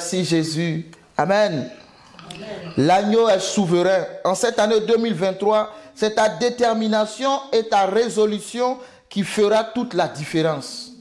Merci Jésus. Amen. L'agneau est souverain. En cette année 2023, c'est ta détermination et ta résolution qui fera toute la différence.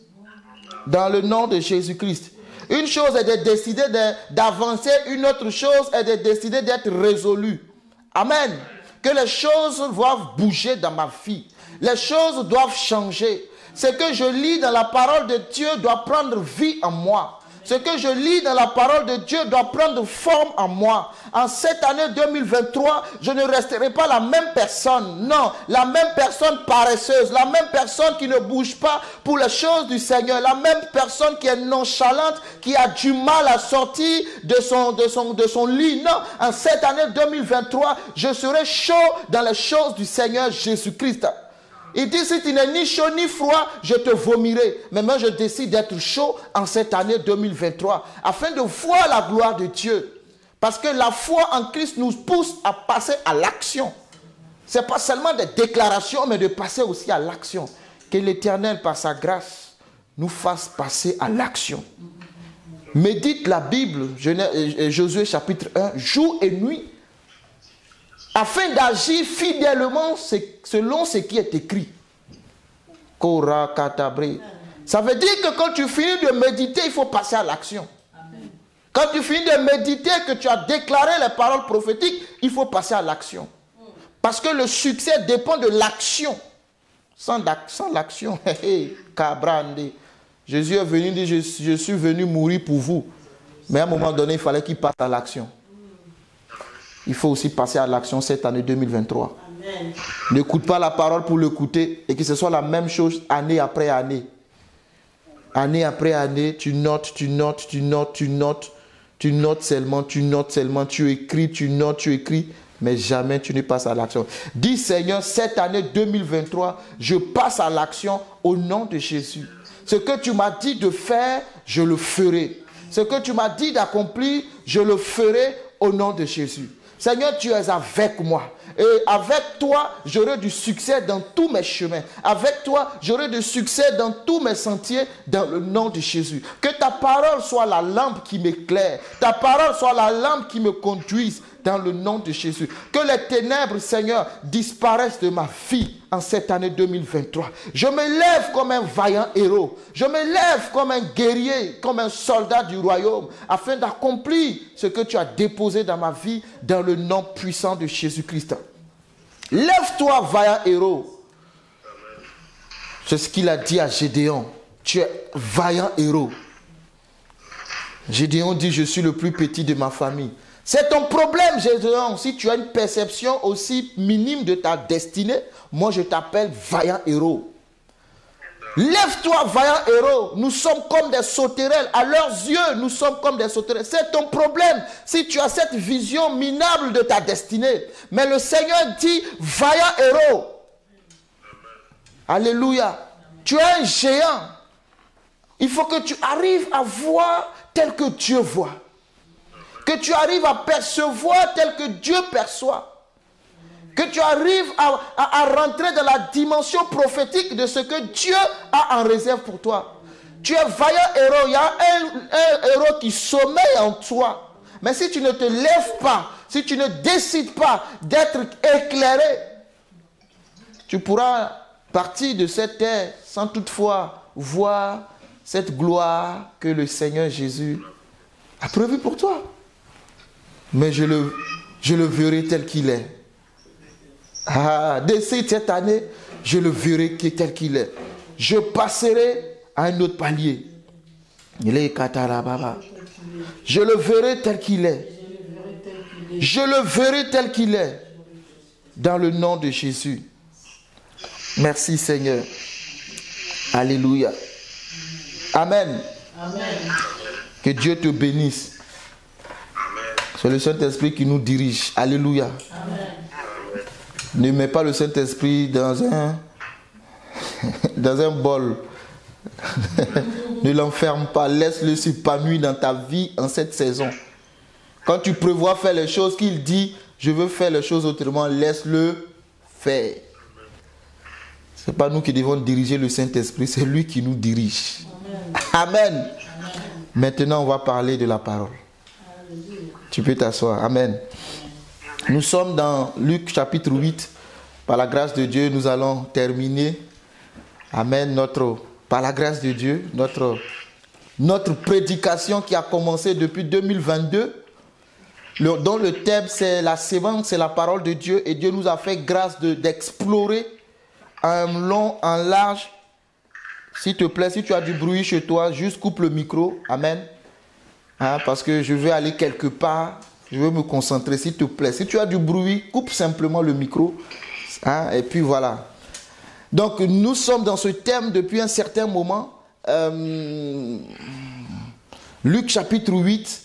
Dans le nom de Jésus-Christ. Une chose est de décider d'avancer, une autre chose est de décider d'être résolu. Amen. Que les choses doivent bouger dans ma vie. Les choses doivent changer. Ce que je lis dans la parole de Dieu doit prendre vie en moi. Ce que je lis dans la parole de Dieu doit prendre forme en moi. En cette année 2023, je ne resterai pas la même personne. Non, la même personne paresseuse, la même personne qui ne bouge pas pour les choses du Seigneur, la même personne qui est nonchalante, qui a du mal à sortir de son lit. Non, en cette année 2023, je serai chaud dans les choses du Seigneur Jésus-Christ. Il dit, si tu n'es ni chaud ni froid, je te vomirai. Mais moi, je décide d'être chaud en cette année 2023, afin de voir la gloire de Dieu. Parce que la foi en Christ nous pousse à passer à l'action. Ce n'est pas seulement des déclarations, mais de passer aussi à l'action. Que l'Éternel, par sa grâce, nous fasse passer à l'action. Médite la Bible, Josué chapitre 1, jour et nuit, afin d'agir fidèlement selon ce qui est écrit. Ça veut dire que quand tu finis de méditer, il faut passer à l'action. Quand tu finis de méditer, que tu as déclaré les paroles prophétiques, il faut passer à l'action. Parce que le succès dépend de l'action. Sans l'action, Jésus est venu dire, je suis venu mourir pour vous. Mais à un moment donné, il fallait qu'il passe à l'action. Il faut aussi passer à l'action cette année 2023. N'écoute pas la parole pour l'écouter et que ce soit la même chose année après année. Année après année, tu notes seulement, tu écris, mais jamais tu ne passes à l'action. Dis Seigneur, cette année 2023, je passe à l'action au nom de Jésus. Ce que tu m'as dit de faire, je le ferai. Ce que tu m'as dit d'accomplir, je le ferai au nom de Jésus. Seigneur, tu es avec moi. Et avec toi, j'aurai du succès dans tous mes chemins. Avec toi, j'aurai du succès dans tous mes sentiers, dans le nom de Jésus. Que ta parole soit la lampe qui m'éclaire. Ta parole soit la lampe qui me conduise, dans le nom de Jésus. Que les ténèbres, Seigneur, disparaissent de ma vie en cette année 2023. Je me lève comme un vaillant héros. Je me lève comme un guerrier, comme un soldat du royaume, afin d'accomplir ce que tu as déposé dans ma vie, dans le nom puissant de Jésus-Christ. Lève-toi, vaillant héros. C'est ce qu'il a dit à Gédéon. Tu es vaillant héros. Gédéon dit, je suis le plus petit de ma famille. C'est ton problème, Gédéon. Si tu as une perception aussi minime de ta destinée, moi je t'appelle vaillant héros. Lève-toi, vaillant héros. Nous sommes comme des sauterelles. À leurs yeux, nous sommes comme des sauterelles. C'est ton problème si tu as cette vision minable de ta destinée. Mais le Seigneur dit, vaillant héros. Alléluia. Tu es un géant. Il faut que tu arrives à voir tel que Dieu voit. Que tu arrives à percevoir tel que Dieu perçoit. Que tu arrives à rentrer dans la dimension prophétique de ce que Dieu a en réserve pour toi. Tu es vaillant héros. Il y a un héros qui sommeille en toi. Mais si tu ne te lèves pas, si tu ne décides pas d'être éclairé, tu pourras partir de cette terre sans toutefois voir cette gloire que le Seigneur Jésus a prévue pour toi. Mais je le verrai tel qu'il est. D'ici cette année, je le verrai tel qu'il est. Je passerai à un autre palier. Je le verrai tel qu'il est. Je le verrai tel qu'il est. Dans le nom de Jésus. Merci Seigneur. Alléluia. Amen. Amen. Que Dieu te bénisse. C'est le Saint-Esprit qui nous dirige. Alléluia. Amen. Ne mets pas le Saint-Esprit dans un bol. Ne l'enferme pas. Laisse-le s'épanouir dans ta vie en cette saison. Quand tu prévois faire les choses qu'il dit, je veux faire les choses autrement, laisse-le faire. Ce n'est pas nous qui devons diriger le Saint-Esprit, c'est lui qui nous dirige. Amen. Amen. Maintenant, on va parler de la parole. Tu peux t'asseoir. Amen. Nous sommes dans Luc chapitre 8. Par la grâce de Dieu, nous allons terminer. Amen. Par la grâce de Dieu, notre prédication qui a commencé depuis 2022, dont le thème c'est la sémence, c'est la parole de Dieu. Et Dieu nous a fait grâce d'explorer en long, en large. S'il te plaît, si tu as du bruit chez toi, juste coupe le micro. Amen. Parce que je vais aller quelque part. Je veux me concentrer, s'il te plaît. Si tu as du bruit, coupe simplement le micro. Et puis voilà. Donc, nous sommes dans ce thème depuis un certain moment. Luc chapitre 8,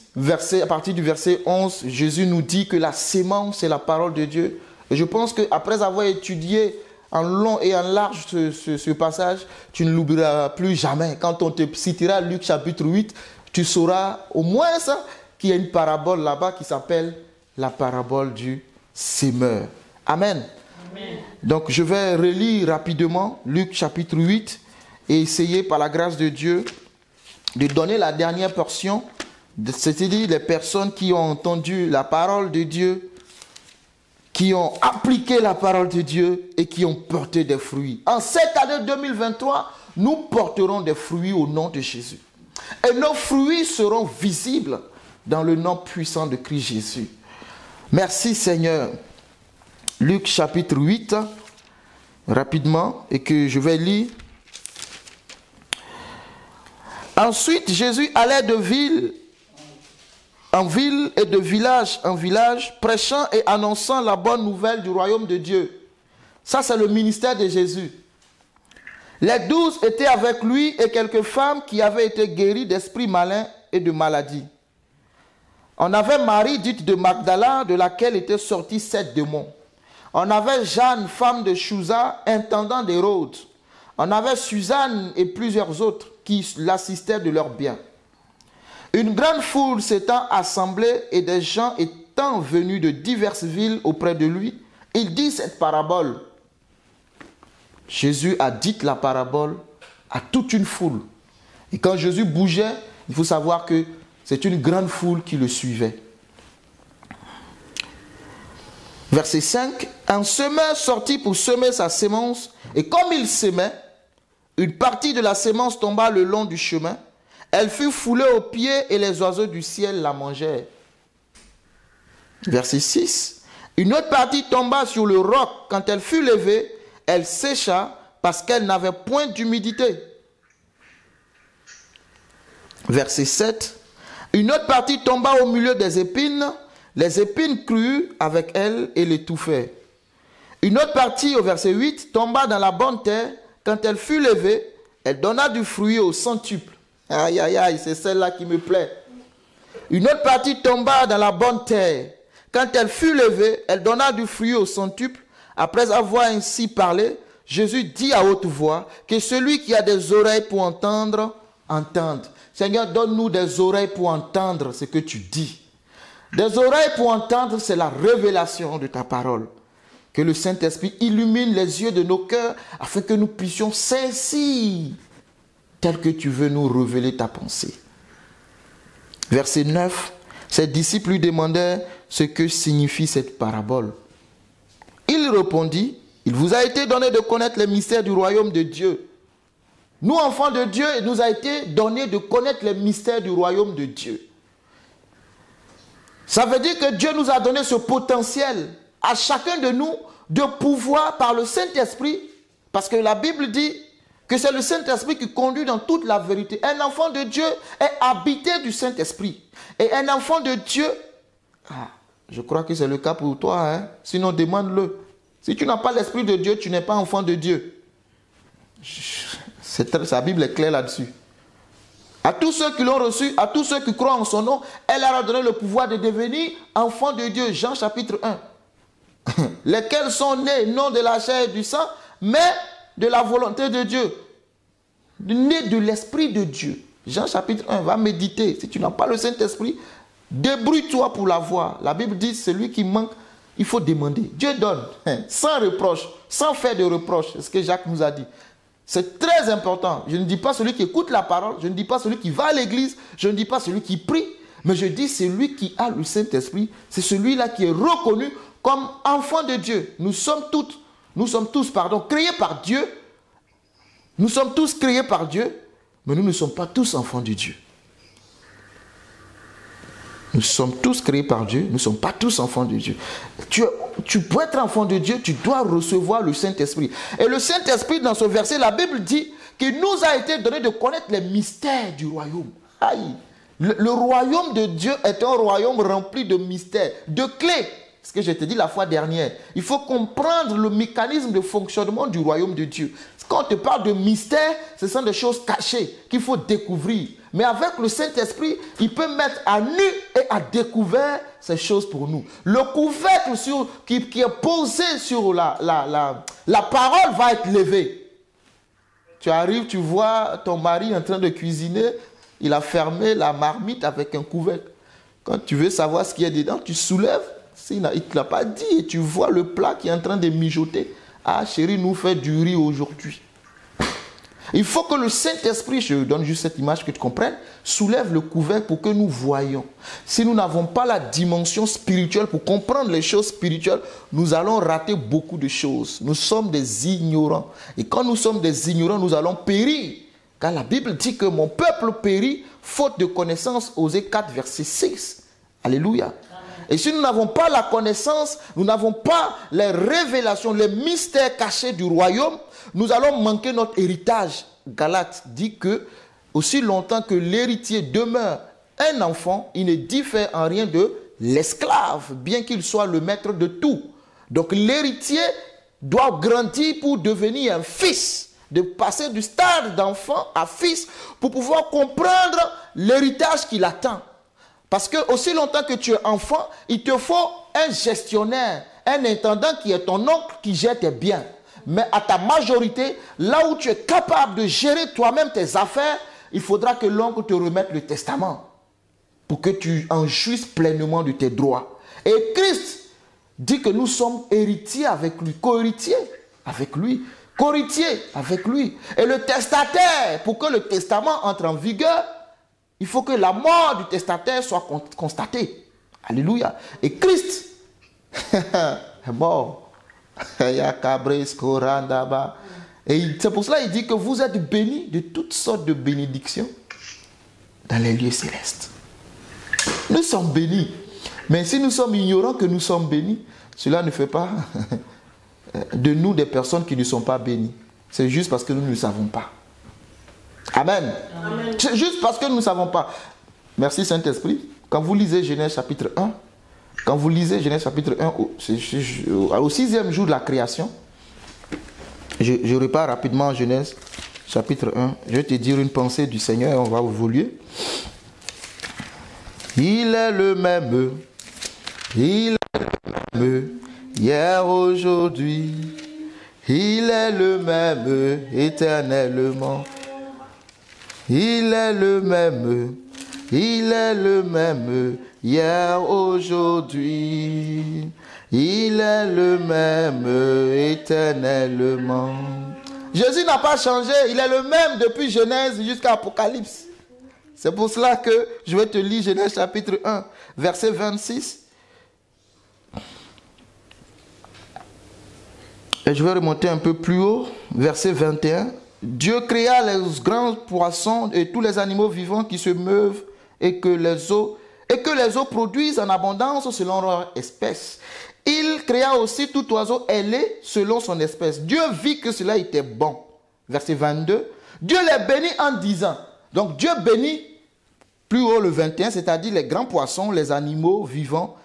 à partir du verset 11, Jésus nous dit que la sémence, c'est la parole de Dieu. Et je pense qu'après avoir étudié en long et en large ce passage, tu ne l'oublieras plus jamais. Quand on te citera Luc chapitre 8, tu sauras au moins ça, qu'il y a une parabole là-bas qui s'appelle la parabole du sémeur. Amen. Amen. Donc je vais relire rapidement Luc chapitre 8 et essayer par la grâce de Dieu de donner la dernière portion, c'est-à-dire les personnes qui ont entendu la parole de Dieu, qui ont appliqué la parole de Dieu et qui ont porté des fruits. En cette année 2023, nous porterons des fruits au nom de Jésus. Et nos fruits seront visibles dans le nom puissant de Christ Jésus. Merci Seigneur. Luc chapitre 8, rapidement, et que je vais lire. Ensuite, Jésus allait de ville en ville et de village en village, prêchant et annonçant la bonne nouvelle du royaume de Dieu. Ça, c'est le ministère de Jésus. Les 12 étaient avec lui et quelques femmes qui avaient été guéries d'esprits malins et de maladies. On avait Marie, dite de Magdala, de laquelle étaient sortis 7 démons. On avait Jeanne, femme de Chouza, intendant d'Hérode. On avait Suzanne et plusieurs autres qui l'assistaient de leurs biens. Une grande foule s'étant assemblée et des gens étant venus de diverses villes auprès de lui, il dit cette parabole. Jésus a dit la parabole à toute une foule. Et quand Jésus bougeait, il faut savoir que c'est une grande foule qui le suivait. Verset 5. Un semeur sortit pour semer sa sémence, et comme il sémait, une partie de la sémence tomba le long du chemin. Elle fut foulée aux pieds et les oiseaux du ciel la mangèrent. Verset 6. Une autre partie tomba sur le roc. Quand elle fut levée, elle sécha parce qu'elle n'avait point d'humidité. Verset 7. Une autre partie tomba au milieu des épines. Les épines crurent avec elle et l'étouffèrent. Une autre partie, au verset 8, tomba dans la bonne terre. Quand elle fut levée, elle donna du fruit au centuple. Aïe, aïe, aïe, c'est celle-là qui me plaît. Une autre partie tomba dans la bonne terre. Quand elle fut levée, elle donna du fruit au centuple. Après avoir ainsi parlé, Jésus dit à haute voix que celui qui a des oreilles pour entendre, entende. Seigneur, donne-nous des oreilles pour entendre ce que tu dis. Des oreilles pour entendre, c'est la révélation de ta parole. Que le Saint-Esprit illumine les yeux de nos cœurs afin que nous puissions saisir tel que tu veux nous révéler ta pensée. Verset 9. Ses disciples lui demandèrent ce que signifie cette parabole. Il répondit, il vous a été donné de connaître les mystères du royaume de Dieu. Nous, enfants de Dieu, il nous a été donné de connaître les mystères du royaume de Dieu. Ça veut dire que Dieu nous a donné ce potentiel à chacun de nous de pouvoir, par le Saint-Esprit, parce que la Bible dit que c'est le Saint-Esprit qui conduit dans toute la vérité. Un enfant de Dieu est habité du Saint-Esprit. Et un enfant de Dieu, je crois que c'est le cas pour toi, hein? Sinon demande-le. Si tu n'as pas l'Esprit de Dieu, tu n'es pas enfant de Dieu. Sa Bible est claire là-dessus. À tous ceux qui l'ont reçu, à tous ceux qui croient en son nom, elle leur a donné le pouvoir de devenir enfants de Dieu. Jean chapitre 1. Lesquels sont nés non de la chair et du sang, mais de la volonté de Dieu. Nés de l'Esprit de Dieu. Jean chapitre 1, va méditer. Si tu n'as pas le Saint-Esprit, débrouille-toi pour l'avoir. La Bible dit, celui qui manque, il faut demander. Dieu donne, sans reproche, sans faire de reproche. C'est ce que Jacques nous a dit. C'est très important. Je ne dis pas celui qui écoute la parole, je ne dis pas celui qui va à l'église, je ne dis pas celui qui prie, Mais je dis, celui qui a le Saint-Esprit, c'est celui-là qui est reconnu comme enfant de Dieu. Nous sommes tous, créés par Dieu. Nous sommes tous créés par Dieu, mais nous ne sommes pas tous enfants de Dieu. Nous sommes tous créés par Dieu, nous ne sommes pas tous enfants de Dieu. Tu peux être enfant de Dieu, tu dois recevoir le Saint-Esprit. Et le Saint-Esprit, dans ce verset, la Bible dit qu'il nous a été donné de connaître les mystères du royaume. Aïe! Le royaume de Dieu est un royaume rempli de mystères, de clés. Ce que je t'ai dit la fois dernière. Il faut comprendre le mécanisme de fonctionnement du royaume de Dieu. Quand on te parle de mystères, ce sont des choses cachées qu'il faut découvrir. Mais avec le Saint-Esprit, il peut mettre à nu et à découvert ces choses pour nous. Le couvercle qui est posé sur la parole va être levé. Tu arrives, tu vois ton mari en train de cuisiner, il a fermé la marmite avec un couvercle. Quand tu veux savoir ce qu'il y a dedans, tu soulèves. Il ne te l'a pas dit et tu vois le plat qui est en train de mijoter. Ah chérie, nous fait du riz aujourd'hui. Il faut que le Saint-Esprit, je donne juste cette image que tu comprennes, soulève le couvercle pour que nous voyions. Si nous n'avons pas la dimension spirituelle pour comprendre les choses spirituelles, nous allons rater beaucoup de choses. Nous sommes des ignorants. Et quand nous sommes des ignorants, nous allons périr. Car la Bible dit que mon peuple périt faute de connaissance, Osée 4, verset 6. Alléluia. Et si nous n'avons pas la connaissance, nous n'avons pas les révélations, les mystères cachés du royaume, nous allons manquer notre héritage. Galates dit que, aussi longtemps que l'héritier demeure un enfant, il ne diffère en rien de l'esclave, bien qu'il soit le maître de tout. Donc l'héritier doit grandir pour devenir un fils, de passer du stade d'enfant à fils, pour pouvoir comprendre l'héritage qu'il attend. Parce que aussi longtemps que tu es enfant, il te faut un gestionnaire, un intendant qui est ton oncle qui gère tes biens. Mais à ta majorité, là où tu es capable de gérer toi-même tes affaires, il faudra que l'oncle te remette le testament pour que tu en jouisses pleinement de tes droits. Et Christ dit que nous sommes héritiers avec lui, co-héritiers avec lui, co-héritiers avec lui. Et le testataire, pour que le testament entre en vigueur, il faut que la mort du testataire soit constatée. Alléluia. Et Christ est mort. Et c'est pour cela qu'il dit que vous êtes bénis de toutes sortes de bénédictions dans les lieux célestes. Nous sommes bénis. Mais si nous sommes ignorants que nous sommes bénis, cela ne fait pas de nous des personnes qui ne sont pas bénies. C'est juste parce que nous ne le savons pas. Amen. Amen. C'est juste parce que nous ne savons pas. Merci Saint-Esprit. Quand vous lisez Genèse chapitre 1, au 6e jour de la création, je repars rapidement en Genèse chapitre 1. Je vais te dire une pensée du Seigneur et on va évoluer. Il est le même. Il est le même. Hier, aujourd'hui. Il est le même éternellement. Il est le même, hier, aujourd'hui. Il est le même éternellement. Jésus n'a pas changé, il est le même depuis Genèse jusqu'à Apocalypse. C'est pour cela que je vais te lire Genèse chapitre 1, verset 26. Et je vais remonter un peu plus haut, verset 21. Dieu créa les grands poissons et tous les animaux vivants qui se meuvent et que les eaux produisent en abondance selon leur espèce. Il créa aussi tout oiseau ailé selon son espèce. Dieu vit que cela était bon. Verset 22. Dieu les bénit en disant. Donc Dieu bénit plus haut le 21, c'est-à-dire les grands poissons, les animaux vivants,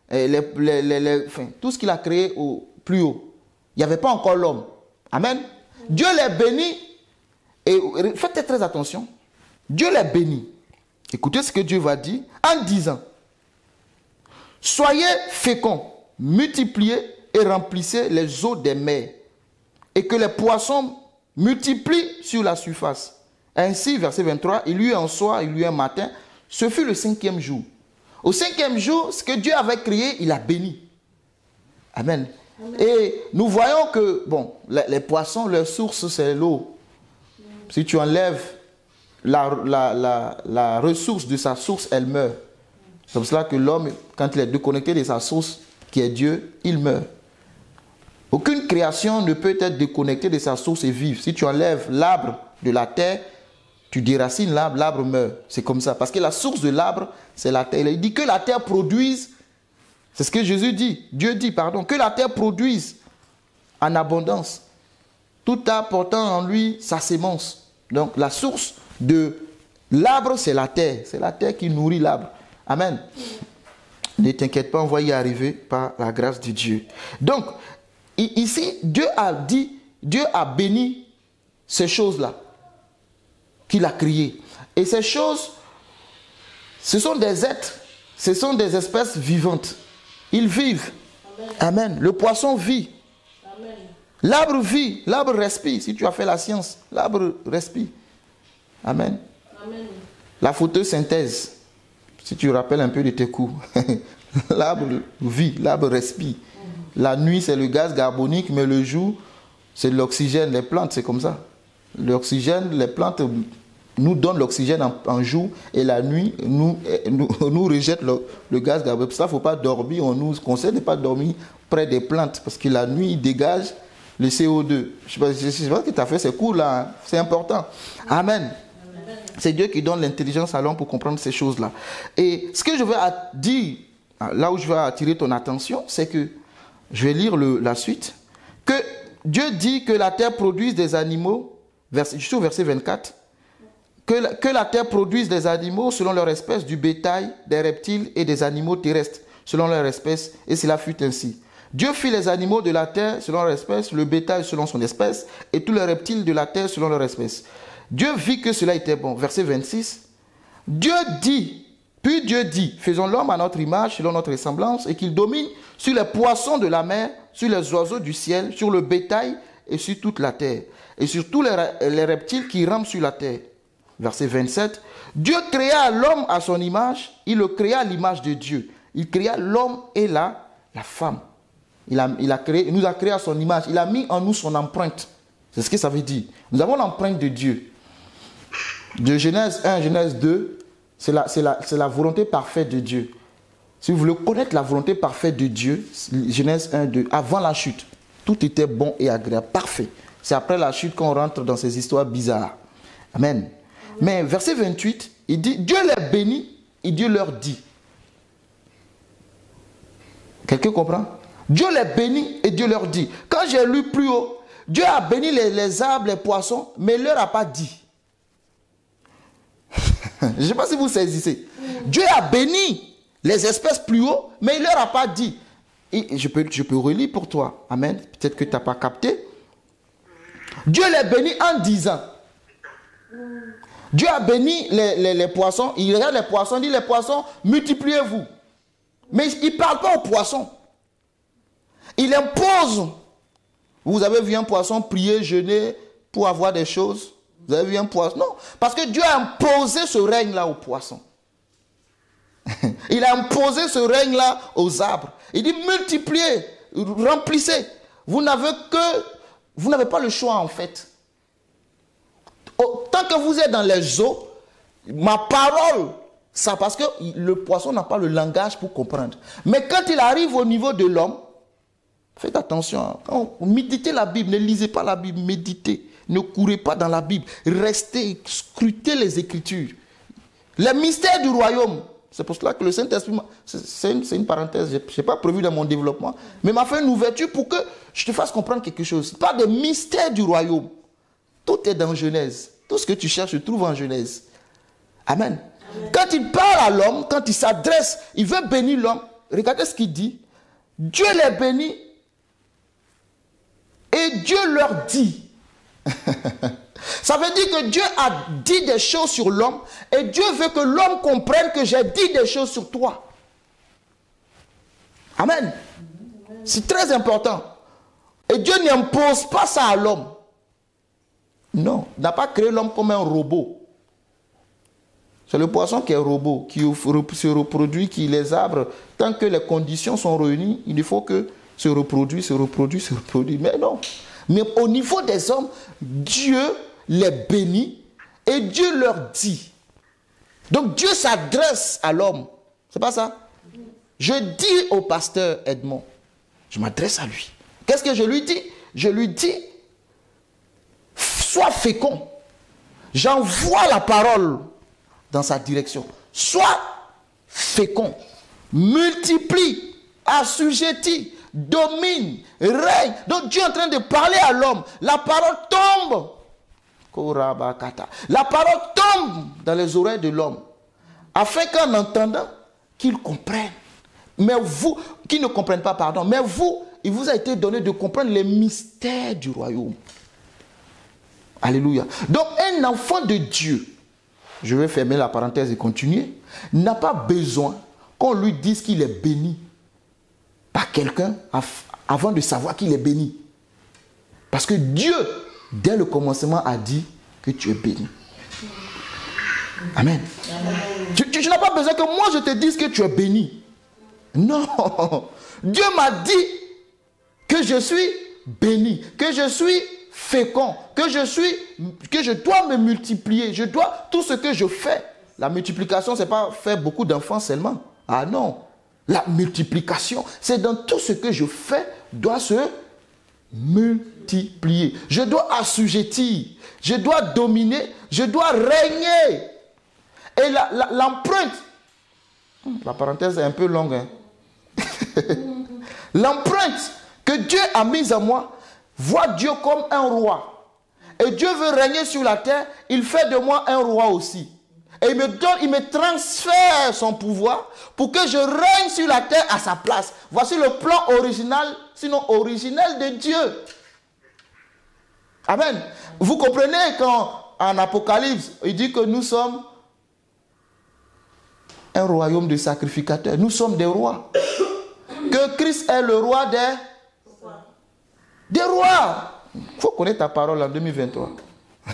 tout ce qu'il a créé au plus haut. Il n'y avait pas encore l'homme. Amen. Dieu les bénit. Et faites très attention. Dieu les bénit. Écoutez ce que Dieu va dire en disant: soyez féconds, multipliez et remplissez les eaux des mers, et que les poissons multiplient sur la surface. Ainsi, verset 23, il y eut un soir, il y eut un matin. Ce fut le 5e jour. Au 5e jour, ce que Dieu avait créé, il a béni. Amen. Amen. Et nous voyons que, bon, les poissons, leur source, c'est l'eau. Si tu enlèves la ressource de sa source, elle meurt. C'est pour cela que l'homme, quand il est déconnecté de sa source, qui est Dieu, il meurt. Aucune création ne peut être déconnectée de sa source et vivre. Si tu enlèves l'arbre de la terre, tu déracines l'arbre, l'arbre meurt. C'est comme ça. Parce que la source de l'arbre, c'est la terre. Il dit que la terre produise, c'est ce que Jésus dit, Dieu dit, pardon, que la terre produise en abondance, tout apportant en lui sa sémence. Donc la source de l'arbre, c'est la terre. C'est la terre qui nourrit l'arbre. Amen. Ne t'inquiète pas, on va y arriver par la grâce de Dieu. Donc, ici, Dieu a dit, Dieu a béni ces choses-là qu'il a créées. Et ces choses, ce sont des êtres, ce sont des espèces vivantes. Ils vivent. Amen. Amen. Le poisson vit. L'arbre vit, l'arbre respire. Si tu as fait la science, l'arbre respire. Amen. Amen. La photosynthèse, si tu rappelles un peu de tes cours, l'arbre vit, l'arbre respire. La nuit, c'est le gaz carbonique, mais le jour, c'est l'oxygène. Les plantes, c'est comme ça. L'oxygène, les plantes nous donnent l'oxygène en jour, et la nuit, nous rejettent le gaz carbonique. Pour ça, il ne faut pas dormir. On nous conseille de ne pas dormir près des plantes, parce que la nuit, ils dégagent le CO2. Je ne sais pas ce que tu as fait ces cours-là. Hein. C'est important. Amen. C'est Dieu qui donne l'intelligence à l'homme pour comprendre ces choses-là. Et ce que je veux dire, là où je veux attirer ton attention, c'est que, je vais lire la suite, que Dieu dit que la terre produise des animaux, je suis au verset 24, que la terre produise des animaux selon leur espèce, du bétail, des reptiles et des animaux terrestres selon leur espèce, et cela fut ainsi. Dieu fit les animaux de la terre selon leur espèce, le bétail selon son espèce, et tous les reptiles de la terre selon leur espèce. Dieu vit que cela était bon. Verset 26. Puis Dieu dit, faisons l'homme à notre image, selon notre ressemblance, et qu'il domine sur les poissons de la mer, sur les oiseaux du ciel, sur le bétail et sur toute la terre, et sur tous les reptiles qui rampent sur la terre. Verset 27. Dieu créa l'homme à son image, il le créa à l'image de Dieu. Il créa l'homme et la femme. Il nous a créé à son image. Il a mis en nous son empreinte. C'est ce que ça veut dire. Nous avons l'empreinte de Dieu. De Genèse 1, Genèse 2, c'est la volonté parfaite de Dieu. Si vous voulez connaître la volonté parfaite de Dieu, Genèse 1, 2, avant la chute, tout était bon et agréable, parfait. C'est après la chute qu'on rentre dans ces histoires bizarres. Amen. Mais verset 28, il dit, Dieu les bénit et Dieu leur dit. Quelqu'un comprend? Dieu les bénit et Dieu leur dit. Quand j'ai lu plus haut, Dieu a béni les arbres, les poissons, mais il ne leur a pas dit. Je ne sais pas si vous saisissez. Dieu a béni les espèces plus haut, mais il ne leur a pas dit. Et je peux relire pour toi. Amen. Peut-être que tu n'as pas capté. Dieu les bénit en disant. Dieu a béni les poissons. Il regarde les poissons, il dit les poissons, multipliez-vous. Mais il ne parle pas aux poissons. Il impose. Vous avez vu un poisson prier, jeûner pour avoir des choses? Vous avez vu un poisson? Non. Parce que Dieu a imposé ce règne-là aux poissons. Il a imposé ce règne-là aux arbres. Il dit multipliez, remplissez. Vous n'avez pas le choix en fait. Tant que vous êtes dans les eaux, ma parole, ça parce que le poisson n'a pas le langage pour comprendre. Mais quand il arrive au niveau de l'homme, faites attention. Quand méditez la Bible, ne lisez pas la Bible, méditez. Ne courez pas dans la Bible. Restez, scrutez les Écritures. Les mystères du royaume. C'est pour cela que le Saint-Esprit, c'est une parenthèse, je n'ai pas prévu dans mon développement, mais m'a fait une ouverture pour que je te fasse comprendre quelque chose. Pas des mystères du royaume. Tout est dans Genèse. Tout ce que tu cherches se trouve en Genèse. Amen. Amen. Quand il parle à l'homme, quand il s'adresse, il veut bénir l'homme. Regardez ce qu'il dit. Dieu les bénit et Dieu leur dit. Ça veut dire que Dieu a dit des choses sur l'homme et Dieu veut que l'homme comprenne que j'ai dit des choses sur toi. Amen. C'est très important. Et Dieu n'impose pas ça à l'homme. Non, il n'a pas créé l'homme comme un robot. C'est le poisson qui est robot, qui se reproduit, qui les arbres. Tant que les conditions sont réunies, il faut que se reproduit. Mais non. Mais au niveau des hommes, Dieu les bénit et Dieu leur dit. Donc Dieu s'adresse à l'homme C'est pas ça? Je dis au pasteur Edmond, je m'adresse à lui. Qu'est-ce que je lui dis? Je lui dis, sois fécond. J'envoie la parole dans sa direction. Sois fécond. Multiplie, assujettis, domine, règne. Donc Dieu est en train de parler à l'homme. La parole tombe. La parole tombe dans les oreilles de l'homme. Afin qu'en entendant, qu'il comprenne. Mais vous, qui ne comprennent pas, pardon, mais vous, il vous a été donné de comprendre les mystères du royaume. Alléluia. Donc un enfant de Dieu, je vais fermer la parenthèse et continuer, n'a pas besoin qu'on lui dise qu'il est béni par quelqu'un avant de savoir qu'il est béni. Parce que Dieu, dès le commencement, a dit que tu es béni. Amen. Tu n'as pas besoin que moi je te dise que tu es béni. Non. Dieu m'a dit que je suis béni, que je suis fécond, que je dois me multiplier. Je dois, tout ce que je fais. La multiplication, ce n'est pas faire beaucoup d'enfants seulement. Ah non. La multiplication, c'est dans tout ce que je fais, doit se multiplier. Je dois assujettir. Je dois dominer. Je dois régner. Et l'empreinte, la parenthèse est un peu longue, hein? L'empreinte que Dieu a mise en moi, voit Dieu comme un roi. Et Dieu veut régner sur la terre, il fait de moi un roi aussi. Et il me transfère son pouvoir pour que je règne sur la terre à sa place. Voici le plan original, sinon originel de Dieu. Amen. Vous comprenez quand en Apocalypse, il dit que nous sommes un royaume de sacrificateurs. Nous sommes des rois. Que Christ est le roi des rois. Il faut connaître ta parole en 2023.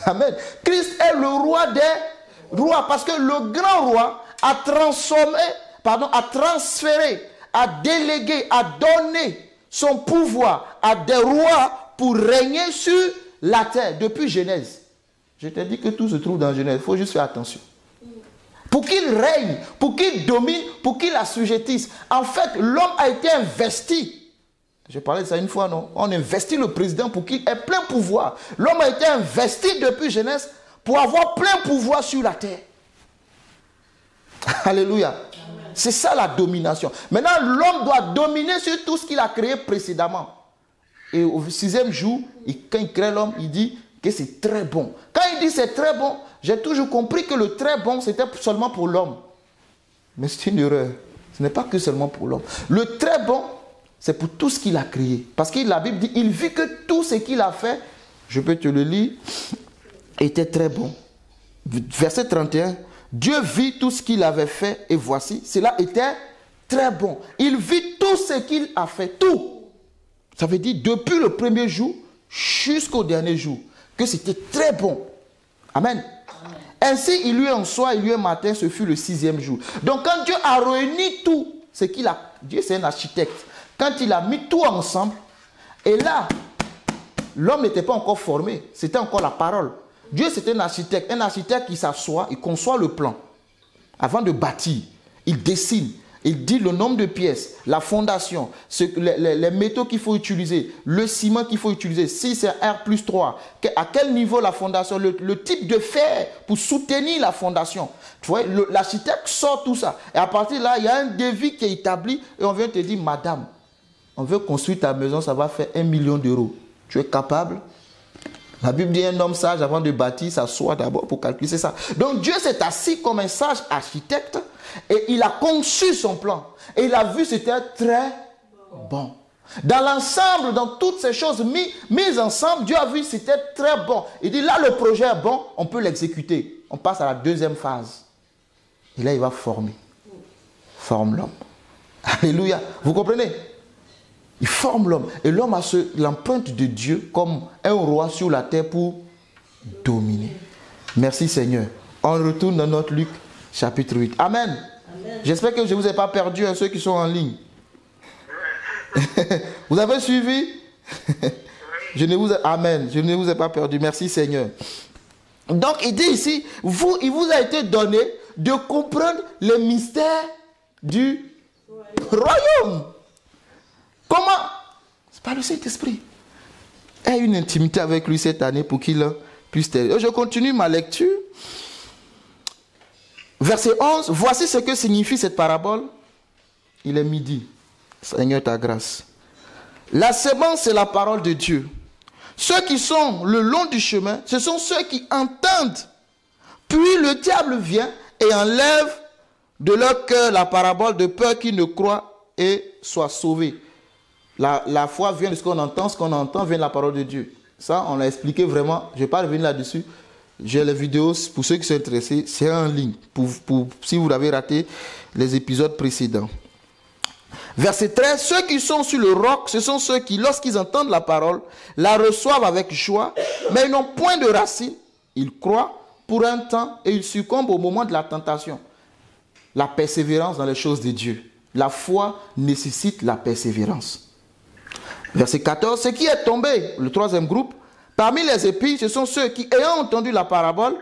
Amen. Christ est le roi des rois. Parce que le grand roi a transféré, a délégué, a donné son pouvoir à des rois pour régner sur la terre depuis Genèse. Je te dis que tout se trouve dans Genèse. Il faut juste faire attention. Pour qu'il règne, pour qu'il domine, pour qu'il assujettisse. En fait, l'homme a été investi. J'ai parlé de ça une fois, non? On investit le président pour qu'il ait plein pouvoir. L'homme a été investi depuis Genèse pour avoir plein pouvoir sur la terre. Alléluia. C'est ça la domination. Maintenant, l'homme doit dominer sur tout ce qu'il a créé précédemment. Et au 6e jour, quand il crée l'homme, il dit que c'est très bon. Quand il dit c'est très bon, j'ai toujours compris que le très bon, c'était seulement pour l'homme. Mais c'est une erreur. Ce n'est pas que seulement pour l'homme. Le très bon, c'est pour tout ce qu'il a créé. Parce que la Bible dit, il vit que tout ce qu'il a fait, je peux te le lire, était très bon. Verset 31, Dieu vit tout ce qu'il avait fait et voici, cela était très bon. Il vit tout ce qu'il a fait, tout. Ça veut dire depuis le premier jour jusqu'au dernier jour, que c'était très bon. Amen. Ainsi, il lui en soir, il lui en matin, ce fut le 6e jour. Donc, quand Dieu a réuni tout, ce qu'il a... Dieu, c'est un architecte. Quand il a mis tout ensemble, et là, l'homme n'était pas encore formé. C'était encore la parole. Dieu, c'était un architecte. Un architecte qui s'assoit, il conçoit le plan. Avant de bâtir, il dessine. Il dit le nombre de pièces, la fondation, les métaux qu'il faut utiliser, le ciment qu'il faut utiliser, si c'est R+3, à quel niveau la fondation, le type de fer pour soutenir la fondation. Tu vois, l'architecte sort tout ça. Et à partir de là, il y a un devis qui est établi et on vient te dire, madame, on veut construire ta maison, ça va faire 1 million d'euros. Tu es capable? La Bible dit un homme sage avant de bâtir s'assoit d'abord pour calculer ça. Donc Dieu s'est assis comme un sage architecte et il a conçu son plan. Et il a vu c'était très bon. Dans l'ensemble, dans toutes ces choses mises ensemble, Dieu a vu c'était très bon. Il dit là le projet est bon, on peut l'exécuter. On passe à la deuxième phase. Et là il va former. Forme l'homme. Alléluia. Vous comprenez? Il forme l'homme. Et l'homme a l'empreinte de Dieu comme un roi sur la terre pour dominer. Merci Seigneur. On retourne dans notre Luc chapitre 8. Amen. J'espère que je ne vous ai pas perdu, hein, ceux qui sont en ligne. Vous avez suivi? Amen. Je ne vous ai pas perdu. Merci Seigneur. Donc il dit ici, il vous a été donné de comprendre les mystères du royaume. Comment? C'est par le Saint-Esprit. Aie une intimité avec lui cette année pour qu'il puisse t'aider. Je continue ma lecture. Verset 11. Voici ce que signifie cette parabole. Il est midi. Seigneur, ta grâce. La sémence, c'est la parole de Dieu. Ceux qui sont le long du chemin, ce sont ceux qui entendent. Puis le diable vient et enlève de leur cœur la parabole de peur qu'ils ne croient et soient sauvés. La foi vient de ce qu'on entend vient de la parole de Dieu. Ça, on l'a expliqué vraiment. Je ne vais pas revenir là-dessus. J'ai les vidéos, pour ceux qui sont intéressés, c'est en ligne. Si vous avez raté les épisodes précédents. Verset 13, ceux qui sont sur le roc, ce sont ceux qui, lorsqu'ils entendent la parole, la reçoivent avec joie, mais ils n'ont point de racine. Ils croient pour un temps et ils succombent au moment de la tentation. La persévérance dans les choses de Dieu. La foi nécessite la persévérance. Verset 14, ce qui est tombé, le troisième groupe, parmi les épis, ce sont ceux qui, ayant entendu la parole,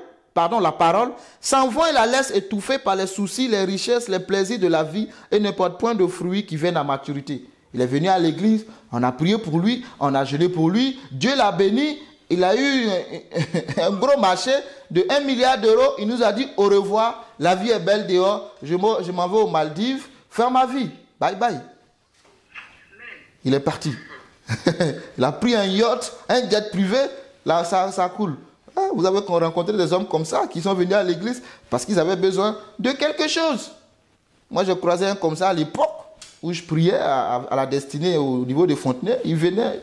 s'en vont et la laissent étouffer par les soucis, les richesses, les plaisirs de la vie et ne portent point de fruits qui viennent à maturité. Il est venu à l'église, on a prié pour lui, on a jeûné pour lui, Dieu l'a béni, il a eu un gros marché de 1 milliard d'euros, il nous a dit au revoir, la vie est belle dehors, je m'en vais aux Maldives, faire ma vie, bye bye. Il est parti. Il a pris un yacht, un jet privé, là ça coule. Vous avez rencontré des hommes comme ça qui sont venus à l'église parce qu'ils avaient besoin de quelque chose. Moi, je croisais un comme ça à l'époque où je priais à la destinée au niveau de Fontenay. Il venait,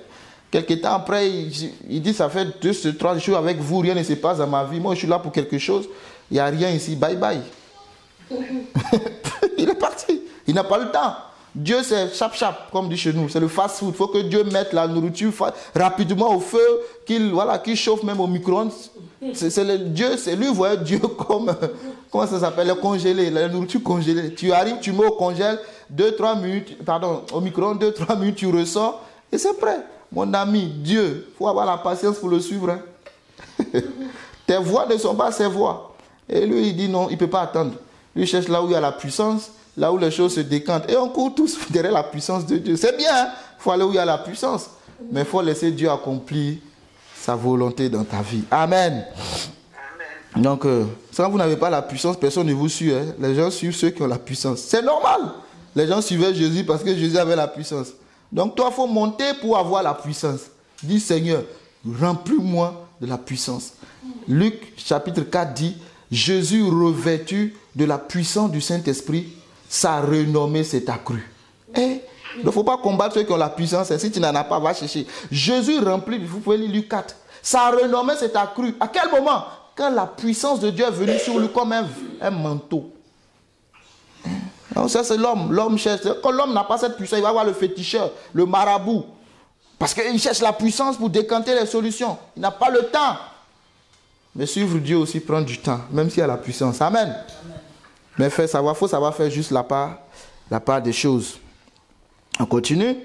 quelques temps après, il dit, ça fait 2-3 jours avec vous, rien ne se passe dans ma vie. Moi, je suis là pour quelque chose. Il n'y a rien ici, bye bye. Il est parti. Il n'a pas le temps. Dieu, c'est chap-chap, comme dit chez nous. C'est le fast-food. Il faut que Dieu mette la nourriture rapidement au feu, qu'il chauffe même au micro-ondes. Dieu, c'est lui, voyez Dieu comme, comment ça s'appelle, le congelé, la nourriture congelée. Tu arrives, tu mets au congèle, 2-3 minutes, au micro-ondes, 2-3 minutes, tu ressors, et c'est prêt. Mon ami, Dieu, il faut avoir la patience pour le suivre. Hein. Tes voix ne sont pas ses voix. Et lui, il dit non, il ne peut pas attendre. Lui, il cherche là où il y a la puissance, là où les choses se décantent. Et on court tous derrière la puissance de Dieu. C'est bien, il faut aller où il y a la puissance. Mais il faut laisser Dieu accomplir sa volonté dans ta vie. Amen. Amen. Donc, quand vous n'avez pas la puissance, personne ne vous suit. Hein. Les gens suivent ceux qui ont la puissance. C'est normal. Les gens suivaient Jésus parce que Jésus avait la puissance. Donc, toi, il faut monter pour avoir la puissance. Dis, Seigneur, remplis-moi de la puissance. Luc, chapitre 4, dit, Jésus revêtu de la puissance du Saint-Esprit, sa renommée s'est accrue. Il ne faut pas combattre ceux qui ont la puissance. Si tu n'en as pas, va chercher. Jésus rempli, vous pouvez lire Luc 4. Sa renommée s'est accrue. À quel moment? Quand la puissance de Dieu est venue sur lui comme un manteau. Donc ça c'est l'homme. L'homme cherche. Quand l'homme n'a pas cette puissance, il va avoir le féticheur, le marabout. Parce qu'il cherche la puissance pour décanter les solutions. Il n'a pas le temps. Mais suivre Dieu aussi prend du temps, même s'il y a la puissance. Amen. Amen. Mais il faut savoir faire juste la part des choses. On continue.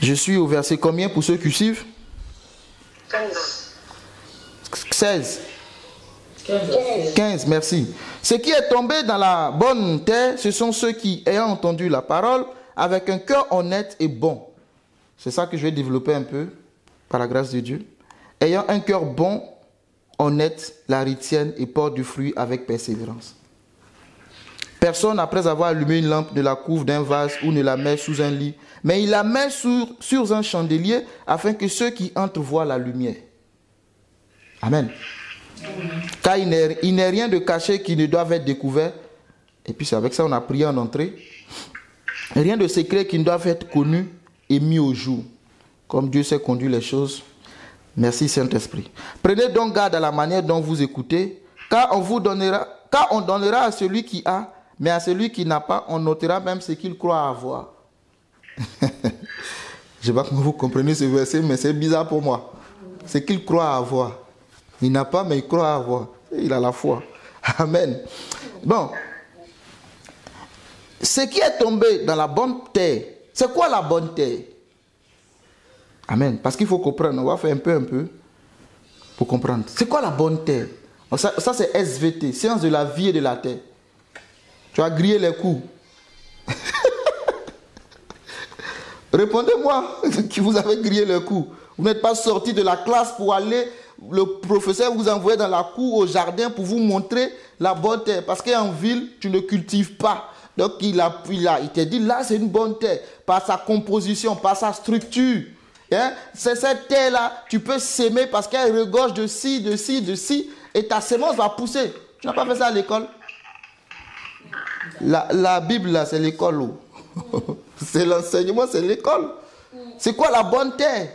Je suis au verset combien pour ceux qui suivent? 16. 15, merci. Ce qui est tombé dans la bonne terre, ce sont ceux qui, ayant entendu la parole, avec un cœur honnête et bon. C'est ça que je vais développer un peu, par la grâce de Dieu. Ayant un cœur bon, honnête, la retiennent et portent du fruit avec persévérance. Personne, après avoir allumé une lampe, ne la couvre d'un vase ou ne la met sous un lit, mais il la met sur un chandelier afin que ceux qui entrent voient la lumière. Amen. Car il n'est rien de caché qui ne doive être découvert. Et puis c'est avec ça qu'on a prié en entrée. Rien de secret qui ne doive être connu et mis au jour. Comme Dieu sait conduire les choses. Merci Saint-Esprit. Prenez donc garde à la manière dont vous écoutez, car on donnera à celui qui a, mais à celui qui n'a pas, on notera même ce qu'il croit avoir. Je ne sais pas comment vous comprenez ce verset, mais c'est bizarre pour moi. Ce qu'il croit avoir. Il n'a pas, mais il croit avoir. Il a la foi. Amen. Bon. Ce qui est tombé dans la bonne terre, c'est quoi la bonne terre? Amen. Parce qu'il faut comprendre. On va faire un peu pour comprendre. C'est quoi la bonne terre? Donc ça c'est SVT, science de la vie et de la terre. Tu as grillé les coups. Répondez-moi qui vous avez grillé le coup. Vous n'êtes pas sorti de la classe pour aller, le professeur vous envoie dans la cour, au jardin pour vous montrer la bonne terre. Parce qu'en ville, tu ne cultives pas. Donc il t'a dit, là c'est une bonne terre. Par sa composition, par sa structure. Hein? C'est cette terre-là, tu peux s'aimer parce qu'elle regorge de ci, de ci, de ci. Et ta semence va pousser. Tu n'as pas fait ça à l'école? La Bible, là, c'est l'école. C'est l'enseignement, c'est l'école. C'est quoi la bonne terre?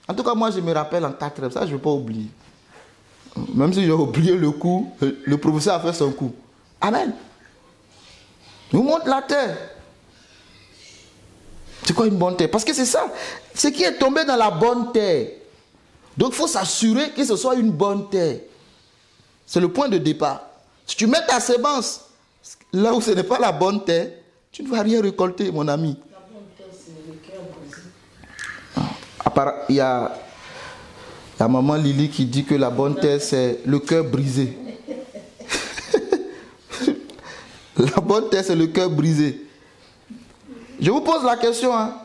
En tout cas, moi, je me rappelle en 4e. Ça, je ne vais pas oublier. Même si j'ai oublié le coup, le professeur a fait son coup. Amen. Nous montre la terre. C'est quoi une bonne terre? Parce que c'est ça. C'est qui est tombé dans la bonne terre. Donc, il faut s'assurer que ce soit une bonne terre. C'est le point de départ. Si tu mets ta sémence là où ce n'est pas la bonne terre, tu ne vas rien récolter, mon ami. La bonne terre, c'est le cœur brisé. Il y a maman Lily qui dit que la bonne terre, c'est le cœur brisé. La bonne terre, c'est le cœur brisé. Je vous pose la question. Hein.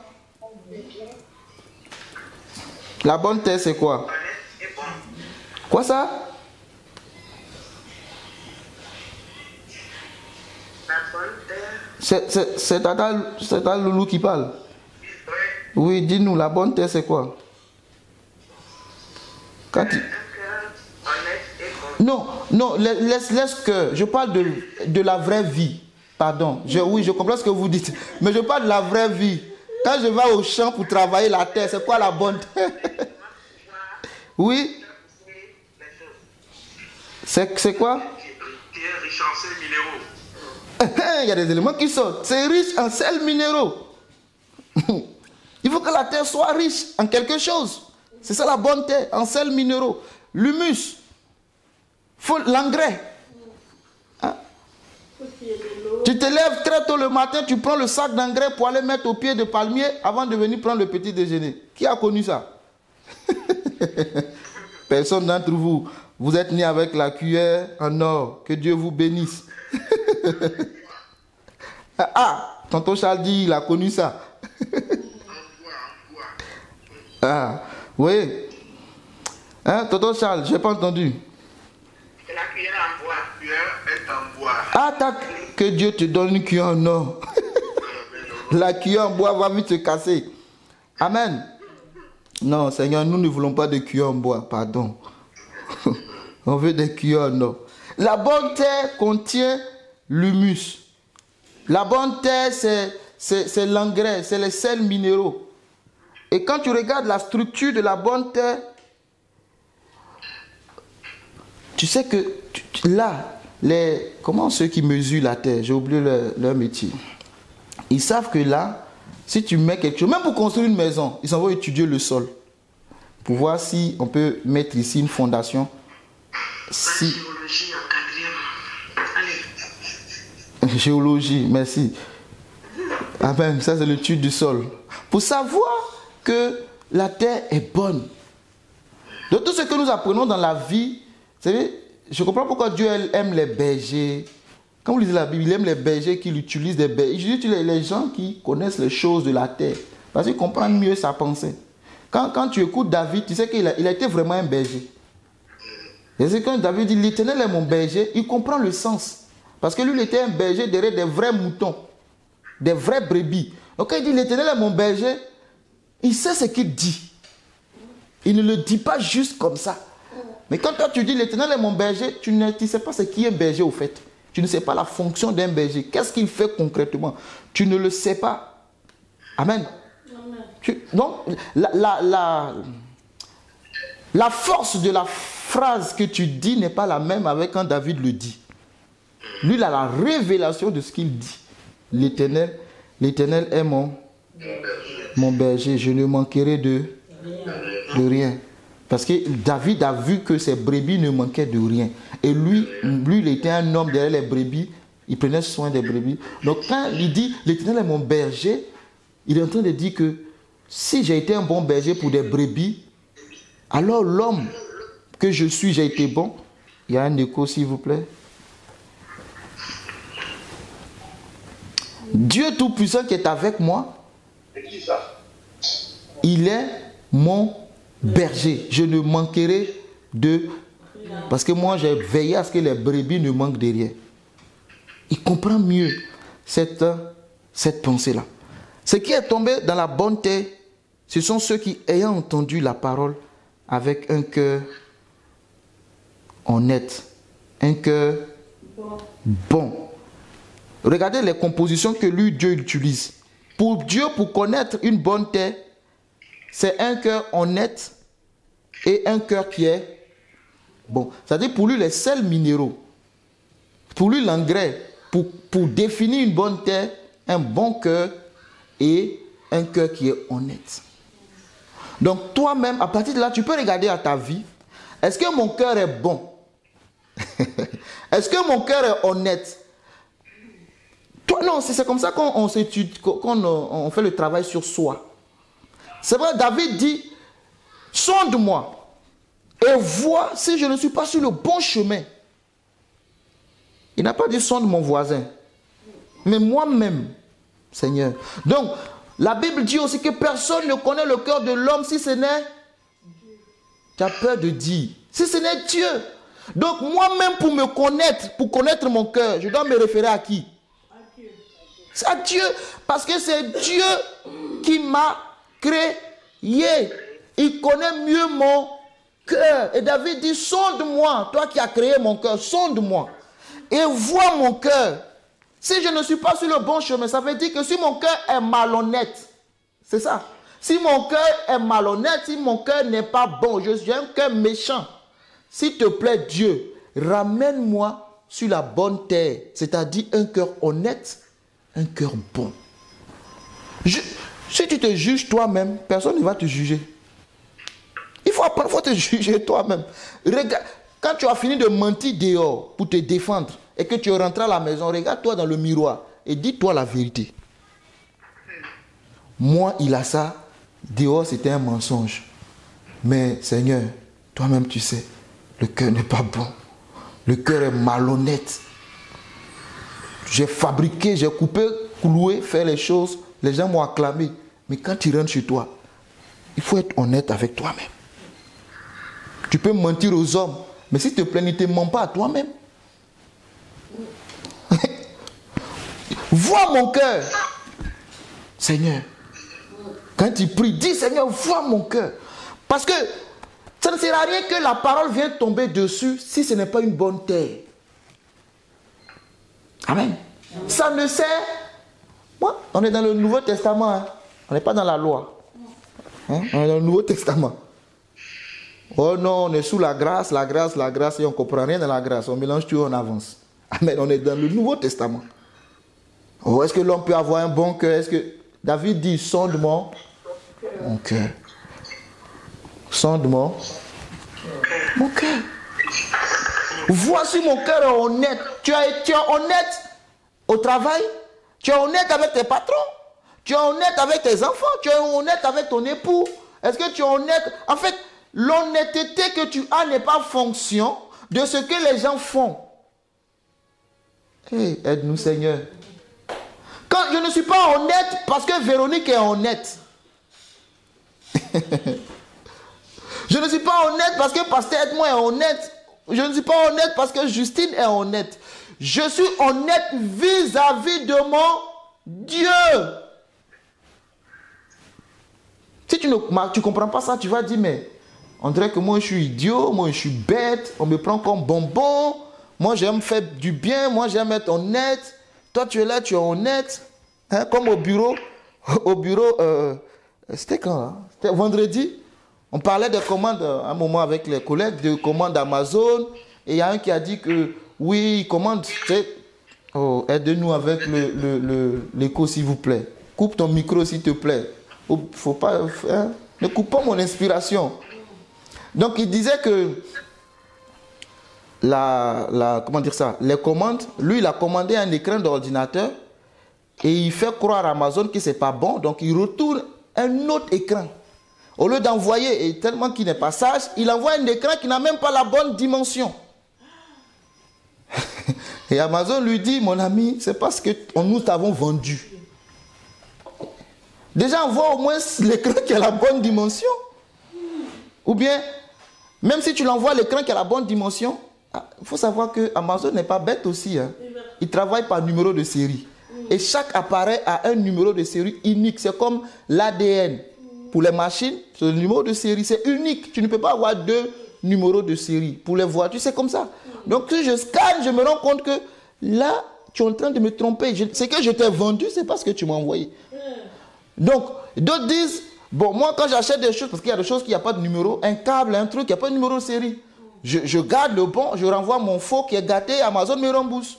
La bonne terre, c'est quoi? Quoi ça? C'est Tata Loulou qui parle. Oui, dis-nous, la bonne terre, c'est quoi? Non, laisse que. Je parle de la vraie vie. Pardon. Oui, je comprends ce que vous dites. Mais je parle de la vraie vie. Quand je vais au champ pour travailler la terre, c'est quoi la bonne terre? Oui. C'est quoi? Qui est riche en sels minéraux. Il y a des éléments qui sortent. C'est riche en sels minéraux. Il faut que la terre soit riche en quelque chose. C'est ça la bonne terre, en sels minéraux. L'humus. L'engrais. Hein? Tu te lèves très tôt le matin, tu prends le sac d'engrais pour aller mettre au pied de palmier avant de venir prendre le petit déjeuner. Qui a connu ça? Personne d'entre vous. Vous êtes né avec la cuillère en or. Que Dieu vous bénisse. Ah, tonton Charles dit il a connu ça. Ah, oui. Hein, tonton Charles, je n'ai pas entendu. La cuillère en bois. La cuillère est en bois. Ah, que Dieu te donne une cuillère en or. La cuillère en bois va vite se casser. Amen. Non, Seigneur, nous ne voulons pas de cuillère en bois, pardon. On veut des cuillères en or. La bonne terre contient l'humus. La bonne terre, c'est l'engrais, c'est les sels minéraux. Et quand tu regardes la structure de la bonne terre, tu sais que là, comment ceux qui mesurent la terre, j'ai oublié leur métier, ils savent que là, si tu mets quelque chose, même pour construire une maison, ils s'en vont étudier le sol, pour voir si on peut mettre ici une fondation. Si... Géologie en 4e. Allez. Géologie, merci. Amen, ça c'est l'étude du sol. Pour savoir que la terre est bonne. De tout ce que nous apprenons dans la vie, vous savez, je comprends pourquoi Dieu aime les bergers. Quand vous lisez la Bible, il aime les bergers qui utilisent des bergers. Il utilise les gens qui connaissent les choses de la terre. Parce qu'ils comprennent mieux sa pensée. Quand tu écoutes David, tu sais qu'il a été vraiment un berger. Et c'est quand David dit, l'Éternel est mon berger, il comprend le sens. Parce que lui, il était un berger derrière des vrais moutons, des vrais brebis. Donc quand il dit, l'Éternel est mon berger, il sait ce qu'il dit. Il ne le dit pas juste comme ça. Mais quand toi tu dis, l'Éternel est mon berger, tu ne sais pas ce qui est un berger au fait. Tu ne sais pas la fonction d'un berger. Qu'est-ce qu'il fait concrètement? Tu ne le sais pas. Amen. Donc, la force de la phrase que tu dis n'est pas la même avec quand David le dit. Lui, il a la révélation de ce qu'il dit. L'Éternel est mon berger. Je ne manquerai de rien. Parce que David a vu que ses brebis ne manquaient de rien. Et lui, il était un homme derrière les brebis. Il prenait soin des brebis. Donc quand il dit, l'Éternel est mon berger, il est en train de dire que si j'ai été un bon berger pour des brebis, alors l'homme que je suis, j'ai été bon. Il y a un écho, s'il vous plaît. Dieu Tout-Puissant qui est avec moi, il est mon berger. Je ne manquerai de... Parce que moi, j'ai veillé à ce que les brebis ne manquent de rien. Il comprend mieux cette pensée-là. Ce qui est tombé dans la bonne terre, ce sont ceux qui, ayant entendu la parole avec un cœur honnête, un cœur bon. Regardez les compositions que lui, Dieu utilise. Pour Dieu, pour connaître une bonne terre, c'est un cœur honnête et un cœur qui est bon. C'est-à-dire pour lui, les sels minéraux, pour lui, l'engrais, pour définir une bonne terre, un bon cœur et un cœur qui est honnête. Donc toi-même, à partir de là, tu peux regarder à ta vie. Est-ce que mon cœur est bon? Est-ce que mon cœur est honnête? Toi, non, c'est comme ça qu'on fait le travail sur soi. C'est vrai, David dit, sonde-moi et vois si je ne suis pas sur le bon chemin. Il n'a pas dit sonde mon voisin, mais moi-même, Seigneur. Donc, la Bible dit aussi que personne ne connaît le cœur de l'homme si ce n'est... Tu as peur de dire. Si ce n'est Dieu. Donc, moi-même, pour me connaître, pour connaître mon cœur, je dois me référer à qui? C'est à Dieu. Parce que c'est Dieu qui m'a créé. Il connaît mieux mon cœur. Et David dit, sonde-moi, toi qui as créé mon cœur, sonde-moi. Et vois mon cœur. Si je ne suis pas sur le bon chemin, ça veut dire que si mon cœur est malhonnête, c'est ça. Si mon cœur est malhonnête, si mon cœur n'est pas bon, j'ai un cœur méchant, s'il te plaît Dieu, ramène-moi sur la bonne terre, c'est-à-dire un cœur honnête, un cœur bon. Si tu te juges toi-même, personne ne va te juger. Il faut apprendre, il faut te juger toi-même. Regarde, quand tu as fini de mentir dehors pour te défendre et que tu rentres à la maison, regarde-toi dans le miroir et dis-toi la vérité. Moi, il a ça. Dehors, c'était un mensonge. Mais Seigneur, toi-même, tu sais, le cœur n'est pas bon. Le cœur est malhonnête. J'ai fabriqué, j'ai coupé, cloué, fait les choses. Les gens m'ont acclamé. Mais quand tu rentres chez toi, il faut être honnête avec toi-même. Tu peux mentir aux hommes, mais s'il te plaît, ne te mens pas à toi-même. Vois mon cœur. Seigneur, quand tu pries, dis Seigneur, vois mon cœur. Parce que ça ne sert à rien que la parole vienne tomber dessus si ce n'est pas une bonne terre. Amen. Ça ne sert. Moi, on est dans le Nouveau Testament. Hein. On n'est pas dans la loi. Hein? On est dans le Nouveau Testament. Oh non, on est sous la grâce, et on ne comprend rien de la grâce. On mélange tout, on avance. Amen. On est dans le Nouveau Testament. Oh, est-ce que l'homme peut avoir un bon cœur? Est-ce que David dit, sonde-moi mon cœur. Sonde-moi mon cœur. Voici mon cœur est honnête. Tu es honnête au travail. Tu es honnête avec tes patrons. Tu es honnête avec tes enfants. Tu es honnête avec ton époux. Est-ce que tu es honnête? En fait, l'honnêteté que tu as n'est pas fonction de ce que les gens font. Hey, aide-nous Seigneur. Quand je ne suis pas honnête parce que Véronique est honnête. Je ne suis pas honnête parce que Pasteur Edmond est honnête. Je ne suis pas honnête parce que Justine est honnête. Je suis honnête vis-à-vis de mon Dieu. Si tu ne comprends pas ça, tu vas dire, mais on dirait que moi je suis idiot, moi je suis bête, on me prend comme bonbon, moi j'aime faire du bien, moi j'aime être honnête. Toi tu es là, tu es honnête. Hein, comme au bureau, c'était quand là? C'était vendredi. On parlait des commandes à un moment avec les collègues, de commandes Amazon. Et il y a un qui a dit que oui, il commande. Oh, aide-nous avec l'écho s'il vous plaît. Coupe ton micro s'il te plaît. Faut pas, hein? Ne coupe pas mon inspiration. Donc il disait que comment dire ça, les commandes, lui il a commandé un écran d'ordinateur et il fait croire à Amazon que c'est pas bon, donc il retourne un autre écran. Au lieu d'envoyer, et tellement qu'il n'est pas sage, il envoie un écran qui n'a même pas la bonne dimension. Et Amazon lui dit, mon ami, c'est parce que nous t'avons vendu. Déjà, envoie au moins l'écran qui a la bonne dimension. Ou bien, même si tu l'envoies l'écran qui a la bonne dimension, il faut savoir que Amazon n'est pas bête aussi. Hein. Il travaille par numéro de série. Et chaque appareil a un numéro de série unique. C'est comme l'ADN. Pour les machines, c'est le numéro de série. C'est unique. Tu ne peux pas avoir deux numéros de série. Pour les voitures, c'est comme ça. Donc, si je scanne, je me rends compte que là, tu es en train de me tromper. Ce que je t'ai vendu, c'est pas ce que tu m'as envoyé. Donc, d'autres disent, bon, moi, quand j'achète des choses, parce qu'il y a des choses qui n'ont pas de numéro, un câble, un truc, il n'y a pas de numéro de série. Je garde le bon, je renvoie mon faux qui est gâté, Amazon me rembourse.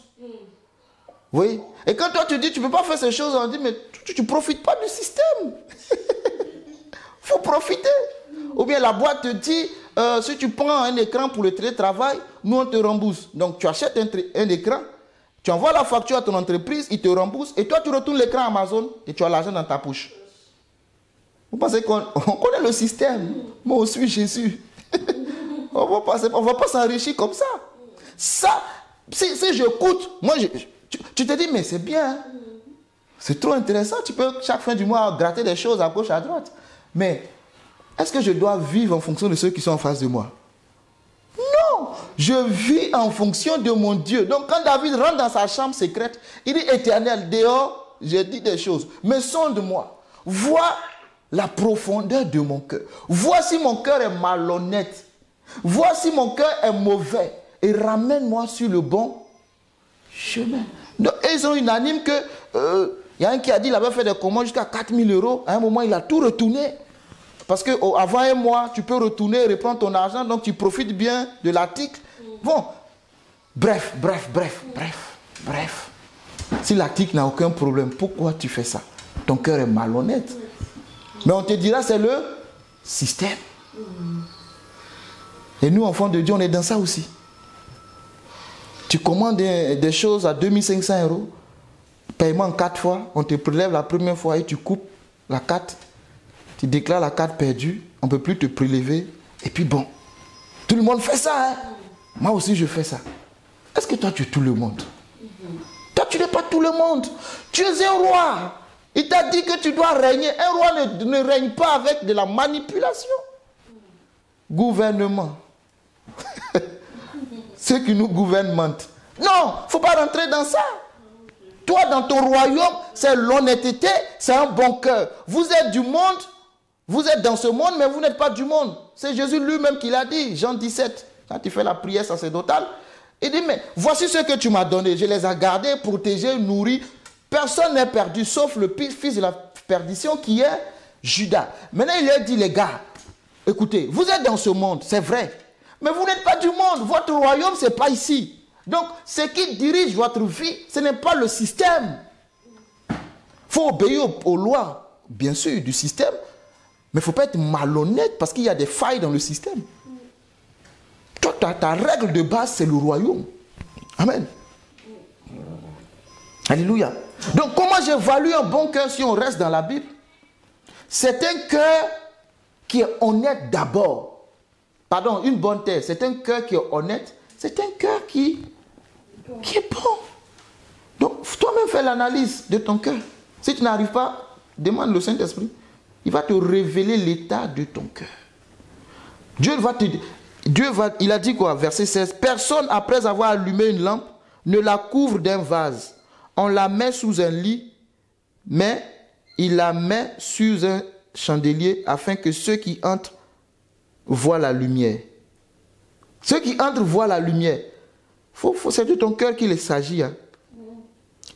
Oui. Et quand toi, tu dis, tu ne peux pas faire ces choses, on dit, mais tu ne profites pas du système. Il faut profiter. Ou bien la boîte te dit, si tu prends un écran pour le télétravail, nous, on te rembourse. Donc, tu achètes un écran, tu envoies la facture à ton entreprise, ils te remboursent, et toi, tu retournes l'écran à Amazon et tu as l'argent dans ta poche. Vous pensez qu'on connaît le système? Moi, je suis Jésus. On ne va pas s'enrichir comme ça. Ça, si je coûte, moi, tu te dis, mais c'est bien. Hein? C'est trop intéressant. Tu peux, chaque fin du mois, gratter des choses à gauche, à droite. Mais, est-ce que je dois vivre en fonction de ceux qui sont en face de moi? Non, je vis en fonction de mon Dieu. Donc quand David rentre dans sa chambre secrète, il dit, Éternel, dehors, j'ai dit des choses, mais sonde-moi, vois la profondeur de mon cœur. Vois si mon cœur est malhonnête. Vois si mon cœur est mauvais. Et ramène-moi sur le bon chemin. Donc ils sont unanimes que, il y a un qui a dit, il avait fait des commandes jusqu'à 4 000 €. À un moment, il a tout retourné. Parce qu'avant un mois, tu peux retourner et reprendre ton argent, donc tu profites bien de l'article. Bon, bref. Si l'article n'a aucun problème, pourquoi tu fais ça? Ton cœur est malhonnête. Mais on te dira, c'est le système. Et nous, enfants de Dieu, on est dans ça aussi. Tu commandes des choses à 2500 €, paiement en 4 fois, on te prélève la première fois et tu coupes la carte. Tu déclares la carte perdue, on ne peut plus te prélever. Et puis bon, tout le monde fait ça. Hein? Moi aussi, je fais ça. Est-ce que toi, tu es tout le monde? Toi, tu n'es pas tout le monde. Tu es un roi. Il t'a dit que tu dois régner. Un roi ne règne pas avec de la manipulation. Gouvernement. Ceux qui nous gouvernent mentent. Non, il ne faut pas rentrer dans ça. Toi, dans ton royaume, c'est l'honnêteté, c'est un bon cœur. Vous êtes du monde, vous êtes dans ce monde, mais vous n'êtes pas du monde. C'est Jésus lui-même qui l'a dit, Jean 17, quand il fait la prière sacerdotale. Il dit, mais voici ce que tu m'as donné. Je les ai gardés, protégés, nourris. Personne n'est perdu, sauf le fils de la perdition qui est Judas. Maintenant, il a dit, les gars, écoutez, vous êtes dans ce monde, c'est vrai. Mais vous n'êtes pas du monde. Votre royaume, ce n'est pas ici. Donc, ce qui dirige votre vie, ce n'est pas le système. Il faut obéir aux lois, bien sûr, du système. Mais il ne faut pas être malhonnête parce qu'il y a des failles dans le système. Toi, ta règle de base, c'est le royaume. Amen. Alléluia. Donc, comment j'évalue un bon cœur si on reste dans la Bible? C'est un cœur qui est honnête d'abord. Pardon, une bonne terre. C'est un cœur qui est honnête. C'est un cœur qui est bon. Donc, toi-même, fais l'analyse de ton cœur. Si tu n'arrives pas, demande le Saint-Esprit. Il va te révéler l'état de ton cœur. Il a dit quoi? Verset 16. Personne, après avoir allumé une lampe, ne la couvre d'un vase. On la met sous un lit, mais il la met sous un chandelier afin que ceux qui entrent voient la lumière. Ceux qui entrent voient la lumière. C'est de ton cœur qu'il s'agit. Hein.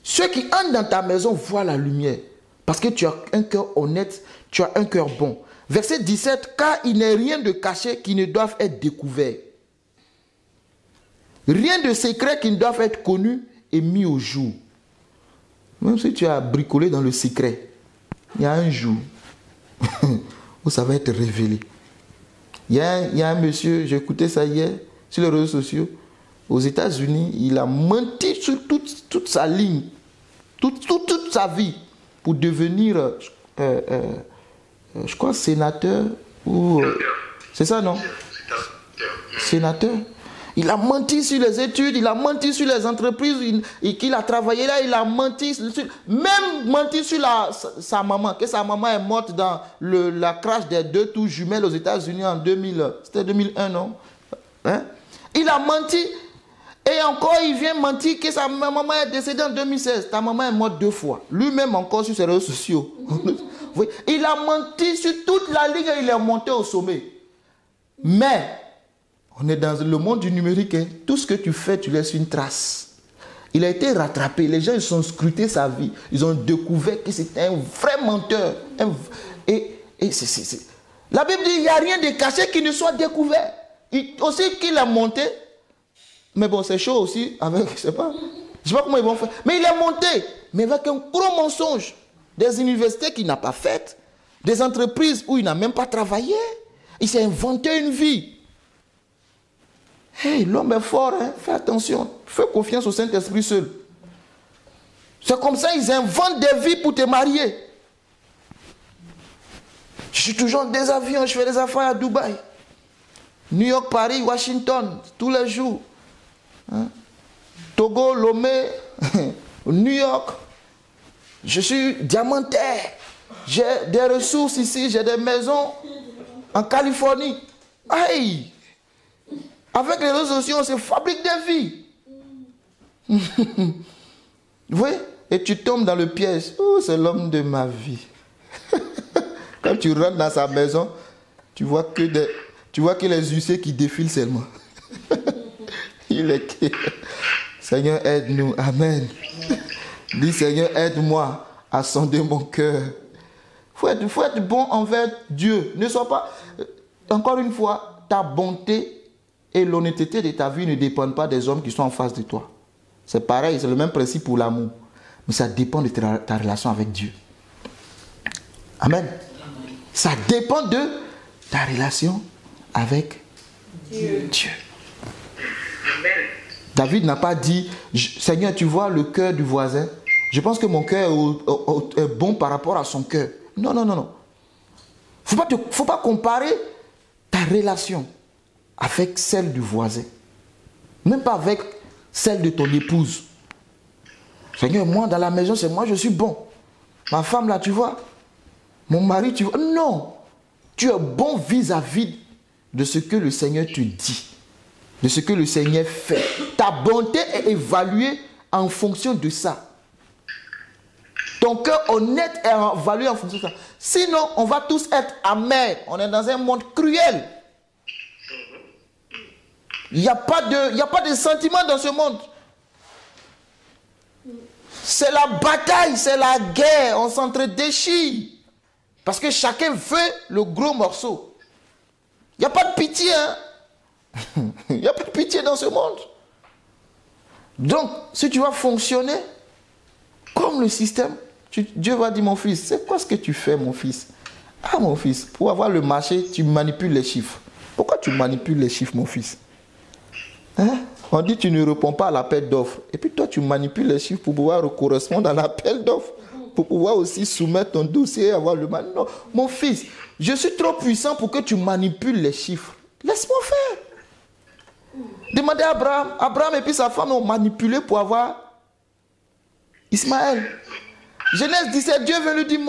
Ceux qui entrent dans ta maison voient la lumière. Parce que tu as un cœur honnête, tu as un cœur bon. Verset 17. Car il n'est rien de caché qui ne doive être découvert. Rien de secret qui ne doive être connu et mis au jour. Même si tu as bricolé dans le secret, il y a un jour où ça va être révélé. Il y a un monsieur, j'ai écouté ça hier, sur les réseaux sociaux, aux États-Unis, il a menti sur toute sa ligne, toute sa vie, pour devenir, je crois, sénateur, ou... c'est ça, non? Sénateur. Il a menti sur les études, il a menti sur les entreprises qu'il a travaillé là, il a menti, même menti sur sa maman, que sa maman est morte dans la crash des 2 tours jumelles aux États-Unis en 2001, non? Hein? Il a menti, et encore il vient mentir que sa maman est décédée en 2016. Ta maman est morte 2 fois. Lui-même encore sur ses réseaux sociaux. Oui. Il a menti sur toute la ligne et il est monté au sommet. Mais on est dans le monde du numérique. Hein. Tout ce que tu fais, tu laisses une trace. Il a été rattrapé. Les gens, ils ont scruté sa vie. Ils ont découvert que c'était un vrai menteur. La Bible dit qu'il n'y a rien de caché qui ne soit découvert. Aussi qu'il a monté. Mais bon, c'est chaud aussi. Avec, je ne sais pas comment ils vont faire. Mais il est monté. Mais avec un gros mensonge. Des universités qu'il n'a pas faites. Des entreprises où il n'a même pas travaillé. Il s'est inventé une vie. Hey, l'homme est fort, hein? Fais attention. Fais confiance au Saint-Esprit seul. C'est comme ça, ils inventent des vies pour te marier. Je suis toujours dans des avions, je fais des affaires à Dubaï. New York, Paris, Washington, tous les jours. Hein? Togo, Lomé, New York. Je suis diamantaire. J'ai des ressources ici, j'ai des maisons en Californie. Aïe! Avec les réseaux sociaux, on se fabrique des vies. Oui, et tu tombes dans le piège. Oh, c'est l'homme de ma vie. Quand tu rentres dans sa maison, tu vois que les huissiers qui défilent seulement. Il est qui? Seigneur, aide-nous. Amen. Dis, Seigneur, aide-moi à sonder mon cœur. Faut être bon envers Dieu. Ne sois pas... Encore une fois, ta bonté et l'honnêteté de ta vie ne dépendent pas des hommes qui sont en face de toi. C'est pareil, c'est le même principe pour l'amour. Mais ça dépend de ta relation avec Dieu. Amen. Ça dépend de ta relation avec Dieu. Amen. David n'a pas dit, Seigneur, tu vois le cœur du voisin. Je pense que mon cœur est bon par rapport à son cœur. Non, non, non, non. Faut pas comparer ta relation avec celle du voisin. Même pas avec celle de ton épouse. Seigneur, moi, dans la maison, c'est moi, je suis bon. Ma femme, là, tu vois. Mon mari, tu vois. Non. Tu es bon vis-à-vis de ce que le Seigneur te dit. De ce que le Seigneur fait. Ta bonté est évaluée en fonction de ça. Ton cœur honnête est évalué en fonction de ça. Sinon, on va tous être amers. On est dans un monde cruel. Il n'y a pas de sentiment dans ce monde. C'est la bataille, c'est la guerre. On s'entre-déchire. Parce que chacun veut le gros morceau. Il n'y a pas de pitié. Hein? Il n'y a pas de pitié dans ce monde. Donc, si tu vas fonctionner comme le système, Dieu va dire, mon fils, c'est quoi ce que tu fais, mon fils? Ah, mon fils, pour avoir le marché, tu manipules les chiffres. Pourquoi tu manipules les chiffres, mon fils? Hein? On dit tu ne réponds pas à l'appel d'offres. Et puis toi, tu manipules les chiffres pour pouvoir correspondre à l'appel d'offres. Pour pouvoir aussi soumettre ton dossier et avoir le mal. Non, mon fils, je suis trop puissant pour que tu manipules les chiffres. Laisse-moi faire. Demandez à Abraham. Abraham et puis sa femme ont manipulé pour avoir Ismaël. Genèse 17, Dieu veut lui dire,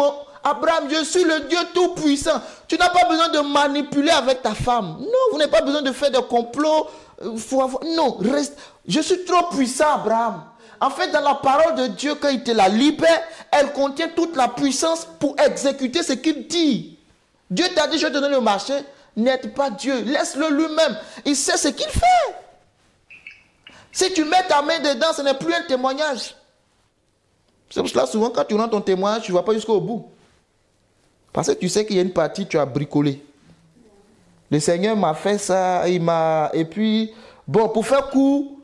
Abraham, je suis le Dieu tout-puissant. Tu n'as pas besoin de manipuler avec ta femme. Non, vous n'avez pas besoin de faire des complots. Non, reste. Je suis trop puissant, Abraham. En fait, dans la parole de Dieu, quand il te la libère, elle contient toute la puissance pour exécuter ce qu'il dit. Dieu t'a dit, je vais te donner le marché. N'aide pas Dieu. Laisse-le lui-même. Il sait ce qu'il fait. Si tu mets ta main dedans, ce n'est plus un témoignage. C'est pour cela, souvent, quand tu rends ton témoignage, tu ne vas pas jusqu'au bout. Parce que tu sais qu'il y a une partie, tu as bricolé. Le Seigneur m'a fait ça, et puis, bon, pour faire court,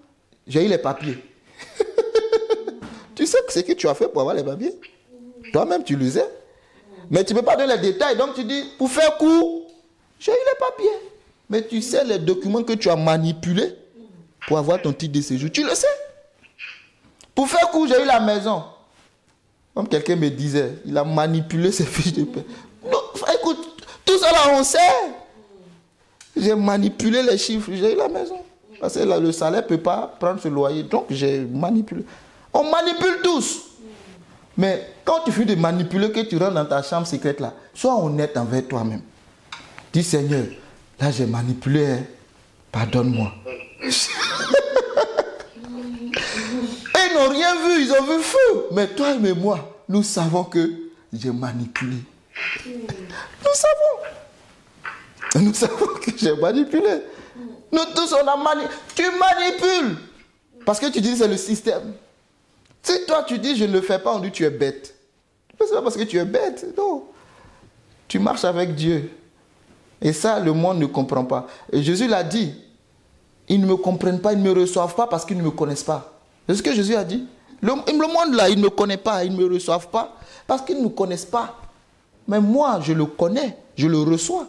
j'ai eu les papiers. Tu sais ce que tu as fait pour avoir les papiers? Toi-même, tu le sais. Mais tu ne peux pas donner les détails. Donc, tu dis, pour faire court, j'ai eu les papiers. Mais tu sais les documents que tu as manipulés pour avoir ton titre de séjour. Tu le sais. Pour faire court, j'ai eu la maison. Comme quelqu'un me disait, il a manipulé ses fiches de paie. Non, écoute, tout ça là, on sait. J'ai manipulé les chiffres, j'ai eu la maison. Parce que là, le salaire ne peut pas prendre ce loyer. Donc, j'ai manipulé. On manipule tous. Mais quand tu finis de manipuler, que tu rentres dans ta chambre secrète là, sois honnête envers toi-même. Dis Seigneur, là j'ai manipulé, hein. Pardonne-moi. Et ils n'ont rien vu, ils ont vu feu. Mais toi et moi, nous savons que j'ai manipulé. Nous savons que j'ai manipulé. Nous tous on a manipulé. Tu manipules. Parce que tu dis c'est le système. Si toi tu dis je ne le fais pas, on dit tu es bête. C'est pas parce que tu es bête, non. Tu marches avec Dieu. Et ça, le monde ne comprend pas. Et Jésus l'a dit. Ils ne me comprennent pas, ils ne me reçoivent pas parce qu'ils ne me connaissent pas. C'est ce que Jésus a dit. Le monde là, il ne me connaît pas, ils ne me reçoivent pas parce qu'ils ne me connaissent pas. Mais moi, je le connais, je le reçois.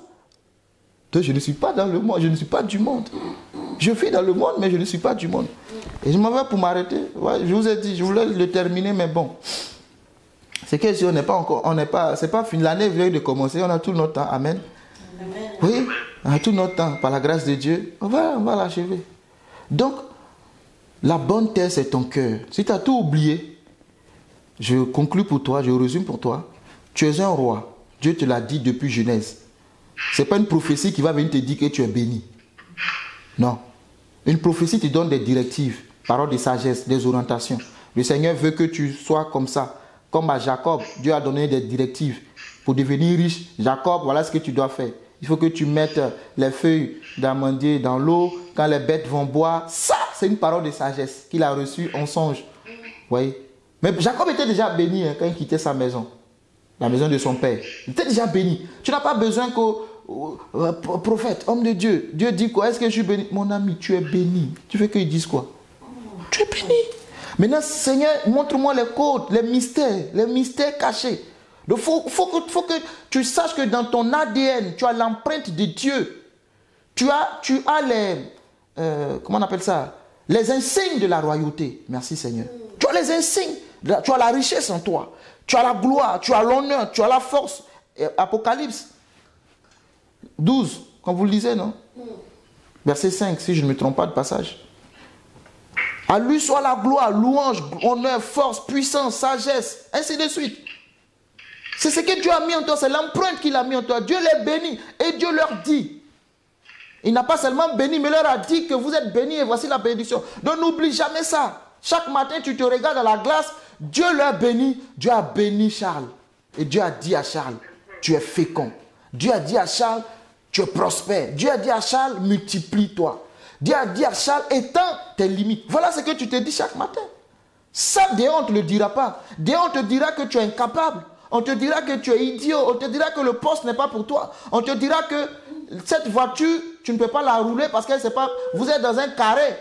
Donc je ne suis pas dans le monde, je ne suis pas du monde. Je vis dans le monde, mais je ne suis pas du monde. Et je m'en vais pour m'arrêter. Ouais, je vous ai dit, je voulais le terminer, mais bon. C'est que si on n'est pas encore, c'est pas fini. L'année vient de commencer, on a tout notre temps. Amen. Amen. Oui, on a tout notre temps, par la grâce de Dieu. On va l'achever. Donc, la bonne terre, c'est ton cœur. Si tu as tout oublié, je conclue pour toi, je résume pour toi. Tu es un roi. Dieu te l'a dit depuis Genèse. Ce n'est pas une prophétie qui va venir te dire que tu es béni. Non. Une prophétie te donne des directives, paroles de sagesse, des orientations. Le Seigneur veut que tu sois comme ça. Comme à Jacob, Dieu a donné des directives. Pour devenir riche, Jacob, voilà ce que tu dois faire. Il faut que tu mettes les feuilles d'amandier dans l'eau. Quand les bêtes vont boire, ça, c'est une parole de sagesse qu'il a reçue en songe. Oui. Mais Jacob était déjà béni quand il quittait sa maison. La maison de son père. Il était déjà béni. Tu n'as pas besoin que prophète, homme de Dieu. Dieu dit quoi? Est-ce que je suis béni? Mon ami, tu es béni. Tu veux qu'ils disent quoi? Tu es béni. Maintenant, Seigneur, montre-moi les codes, les mystères cachés. Il faut que tu saches que dans ton ADN, tu as l'empreinte de Dieu. Tu as les... comment on appelle ça? Les insignes de la royauté. Merci Seigneur. Tu as les insignes. Tu as la richesse en toi. Tu as la gloire, tu as l'honneur, tu as la force. Apocalypse 12, quand vous le lisez, non? Verset 5, si je ne me trompe pas de passage. À lui soit la gloire, louange, honneur, force, puissance, sagesse, ainsi de suite. C'est ce que Dieu a mis en toi, c'est l'empreinte qu'il a mis en toi. Dieu les bénit et Dieu leur dit. Il n'a pas seulement béni, mais leur a dit que vous êtes bénis et voici la bénédiction. Donc n'oublie jamais ça. Chaque matin, tu te regardes dans la glace, Dieu leur bénit. Dieu a béni Charles. Et Dieu a dit à Charles, tu es fécond. Dieu a dit à Charles, tu es prospère. Dieu a dit à Charles, multiplie-toi. Dieu a dit à Charles, étends tes limites. Voilà ce que tu te dis chaque matin. Ça, dehors, on ne te le dira pas. Dehors, on te dira que tu es incapable. On te dira que tu es idiot. On te dira que le poste n'est pas pour toi. On te dira que cette voiture, tu ne peux pas la rouler parce que c'est pas... Vous êtes dans un carré.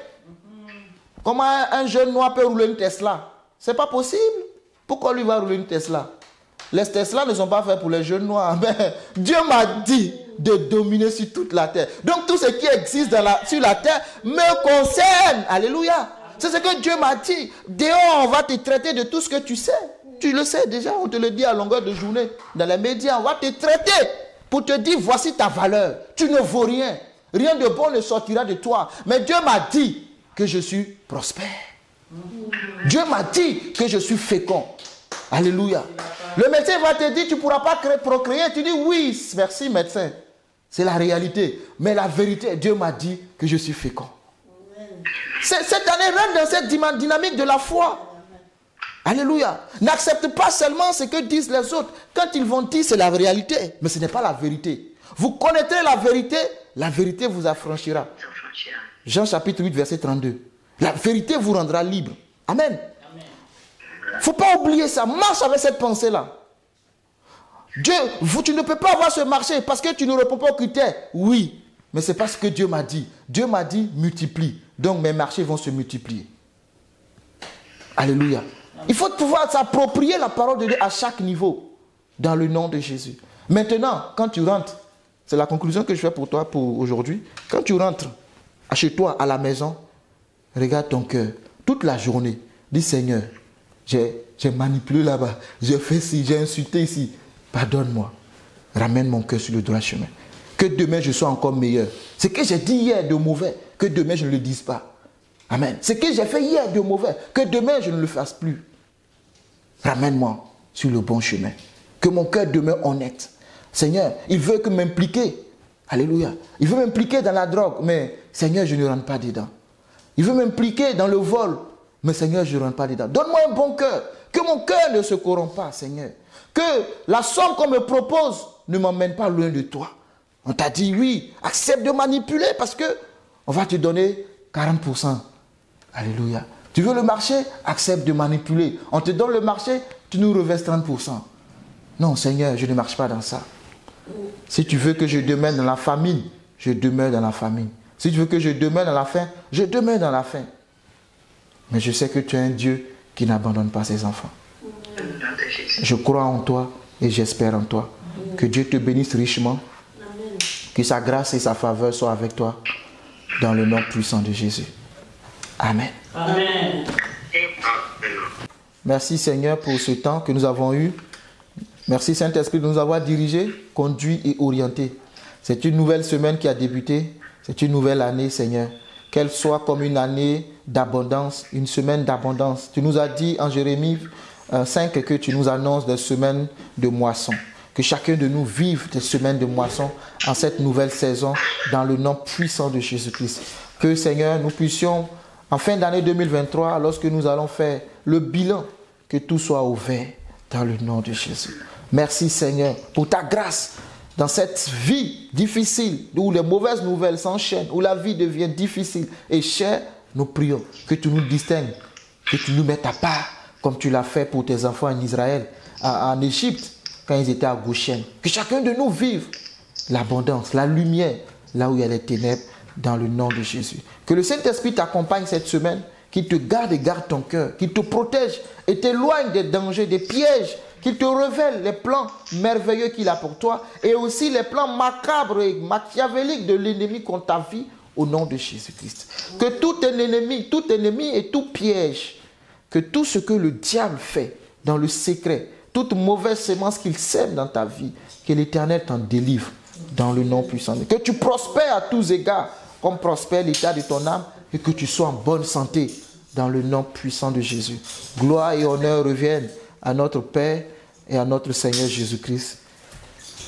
Comment un jeune noir peut rouler une Tesla? C'est pas possible. Pourquoi lui va rouler une Tesla? Les Tesla ne sont pas faits pour les jeunes noirs. Mais Dieu m'a dit de dominer sur toute la terre. Donc tout ce qui existe sur la terre me concerne. Alléluia. C'est ce que Dieu m'a dit. Dehors, on va te traiter de tout ce que tu sais. Tu le sais déjà, on te le dit à longueur de journée. Dans les médias, on va te traiter pour te dire, voici ta valeur. Tu ne vaux rien. Rien de bon ne sortira de toi. Mais Dieu m'a dit que je suis prospère. Dieu m'a dit que je suis fécond. Alléluia. Le médecin va te dire, tu ne pourras pas procréer. Tu dis, oui, merci médecin. C'est la réalité. Mais la vérité, Dieu m'a dit que je suis fécond. Cette année, rentre dans cette dynamique de la foi. Alléluia. N'accepte pas seulement ce que disent les autres. Quand ils vont dire, c'est la réalité. Mais ce n'est pas la vérité. Vous connaîtrez la vérité vous affranchira. Jean chapitre 8, verset 32. La vérité vous rendra libre. Amen. Il ne faut pas oublier ça. Marche avec cette pensée-là. Dieu, tu ne peux pas avoir ce marché parce que tu ne réponds pas aux critères. Oui, mais c'est pas ce que Dieu m'a dit. Dieu m'a dit multiplie. Donc mes marchés vont se multiplier. Alléluia. Il faut pouvoir s'approprier la parole de Dieu à chaque niveau. Dans le nom de Jésus. Maintenant, quand tu rentres, c'est la conclusion que je fais pour toi pour aujourd'hui. Quand tu rentres chez toi, à la maison, regarde ton cœur. Toute la journée, dis Seigneur, j'ai manipulé là-bas, j'ai fait ci, j'ai insulté ici. Pardonne-moi. Ramène mon cœur sur le droit chemin. Que demain je sois encore meilleur. Ce que j'ai dit hier de mauvais, que demain je ne le dise pas. Amen. Ce que j'ai fait hier de mauvais, que demain je ne le fasse plus. Ramène-moi sur le bon chemin. Que mon cœur demeure honnête. Seigneur, il veut que m'impliquer. Alléluia. Il veut m'impliquer dans la drogue, mais Seigneur, je ne rentre pas dedans. Il veut m'impliquer dans le vol, mais Seigneur, je ne rentre pas dedans. Donne-moi un bon cœur. Que mon cœur ne se corrompt pas, Seigneur. Que la somme qu'on me propose ne m'emmène pas loin de toi. On t'a dit oui, accepte de manipuler parce que on va te donner 40%. Alléluia. Tu veux le marché? Accepte de manipuler. On te donne le marché, tu nous reverses 30%. Non, Seigneur, je ne marche pas dans ça. Si tu veux que je demeure dans la famine, je demeure dans la famine. Si tu veux que je demeure dans la faim, je demeure dans la faim. Mais je sais que tu es un Dieu qui n'abandonne pas ses enfants. Je crois en toi et j'espère en toi. Que Dieu te bénisse richement. Que sa grâce et sa faveur soient avec toi. Dans le nom puissant de Jésus. Amen. Amen. Merci Seigneur pour ce temps que nous avons eu. Merci Saint-Esprit de nous avoir dirigés, conduits et orientés. C'est une nouvelle semaine qui a débuté. C'est une nouvelle année, Seigneur. Qu'elle soit comme une année d'abondance, une semaine d'abondance. Tu nous as dit en Jérémie 5 que tu nous annonces des semaines de moisson. Que chacun de nous vive des semaines de moisson en cette nouvelle saison dans le nom puissant de Jésus-Christ. Que Seigneur, nous puissions, en fin d'année 2023, lorsque nous allons faire le bilan, que tout soit ouvert dans le nom de Jésus. Merci Seigneur pour ta grâce dans cette vie difficile où les mauvaises nouvelles s'enchaînent, où la vie devient difficile et chère. Nous prions que tu nous distingues, que tu nous mettes à part comme tu l'as fait pour tes enfants en Israël, en Égypte, quand ils étaient à Goshen. Que chacun de nous vive l'abondance, la lumière, là où il y a les ténèbres, dans le nom de Jésus. Que le Saint-Esprit t'accompagne cette semaine, qu'il te garde et garde ton cœur, qu'il te protège et t'éloigne des dangers, des pièges, qu'il te révèle les plans merveilleux qu'il a pour toi et aussi les plans macabres et machiavéliques de l'ennemi contre ta vie au nom de Jésus-Christ. Que tout ennemi et tout piège, que tout ce que le diable fait dans le secret, toute mauvaise sémence qu'il sème dans ta vie, que l'Éternel t'en délivre dans le nom puissant. Que tu prospères à tous égards comme prospère l'état de ton âme et que tu sois en bonne santé dans le nom puissant de Jésus. Gloire et honneur reviennent à notre Père et à notre Seigneur Jésus-Christ.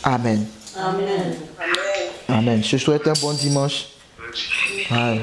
Amen. Amen. Amen. Je te souhaite un bon dimanche. Amen.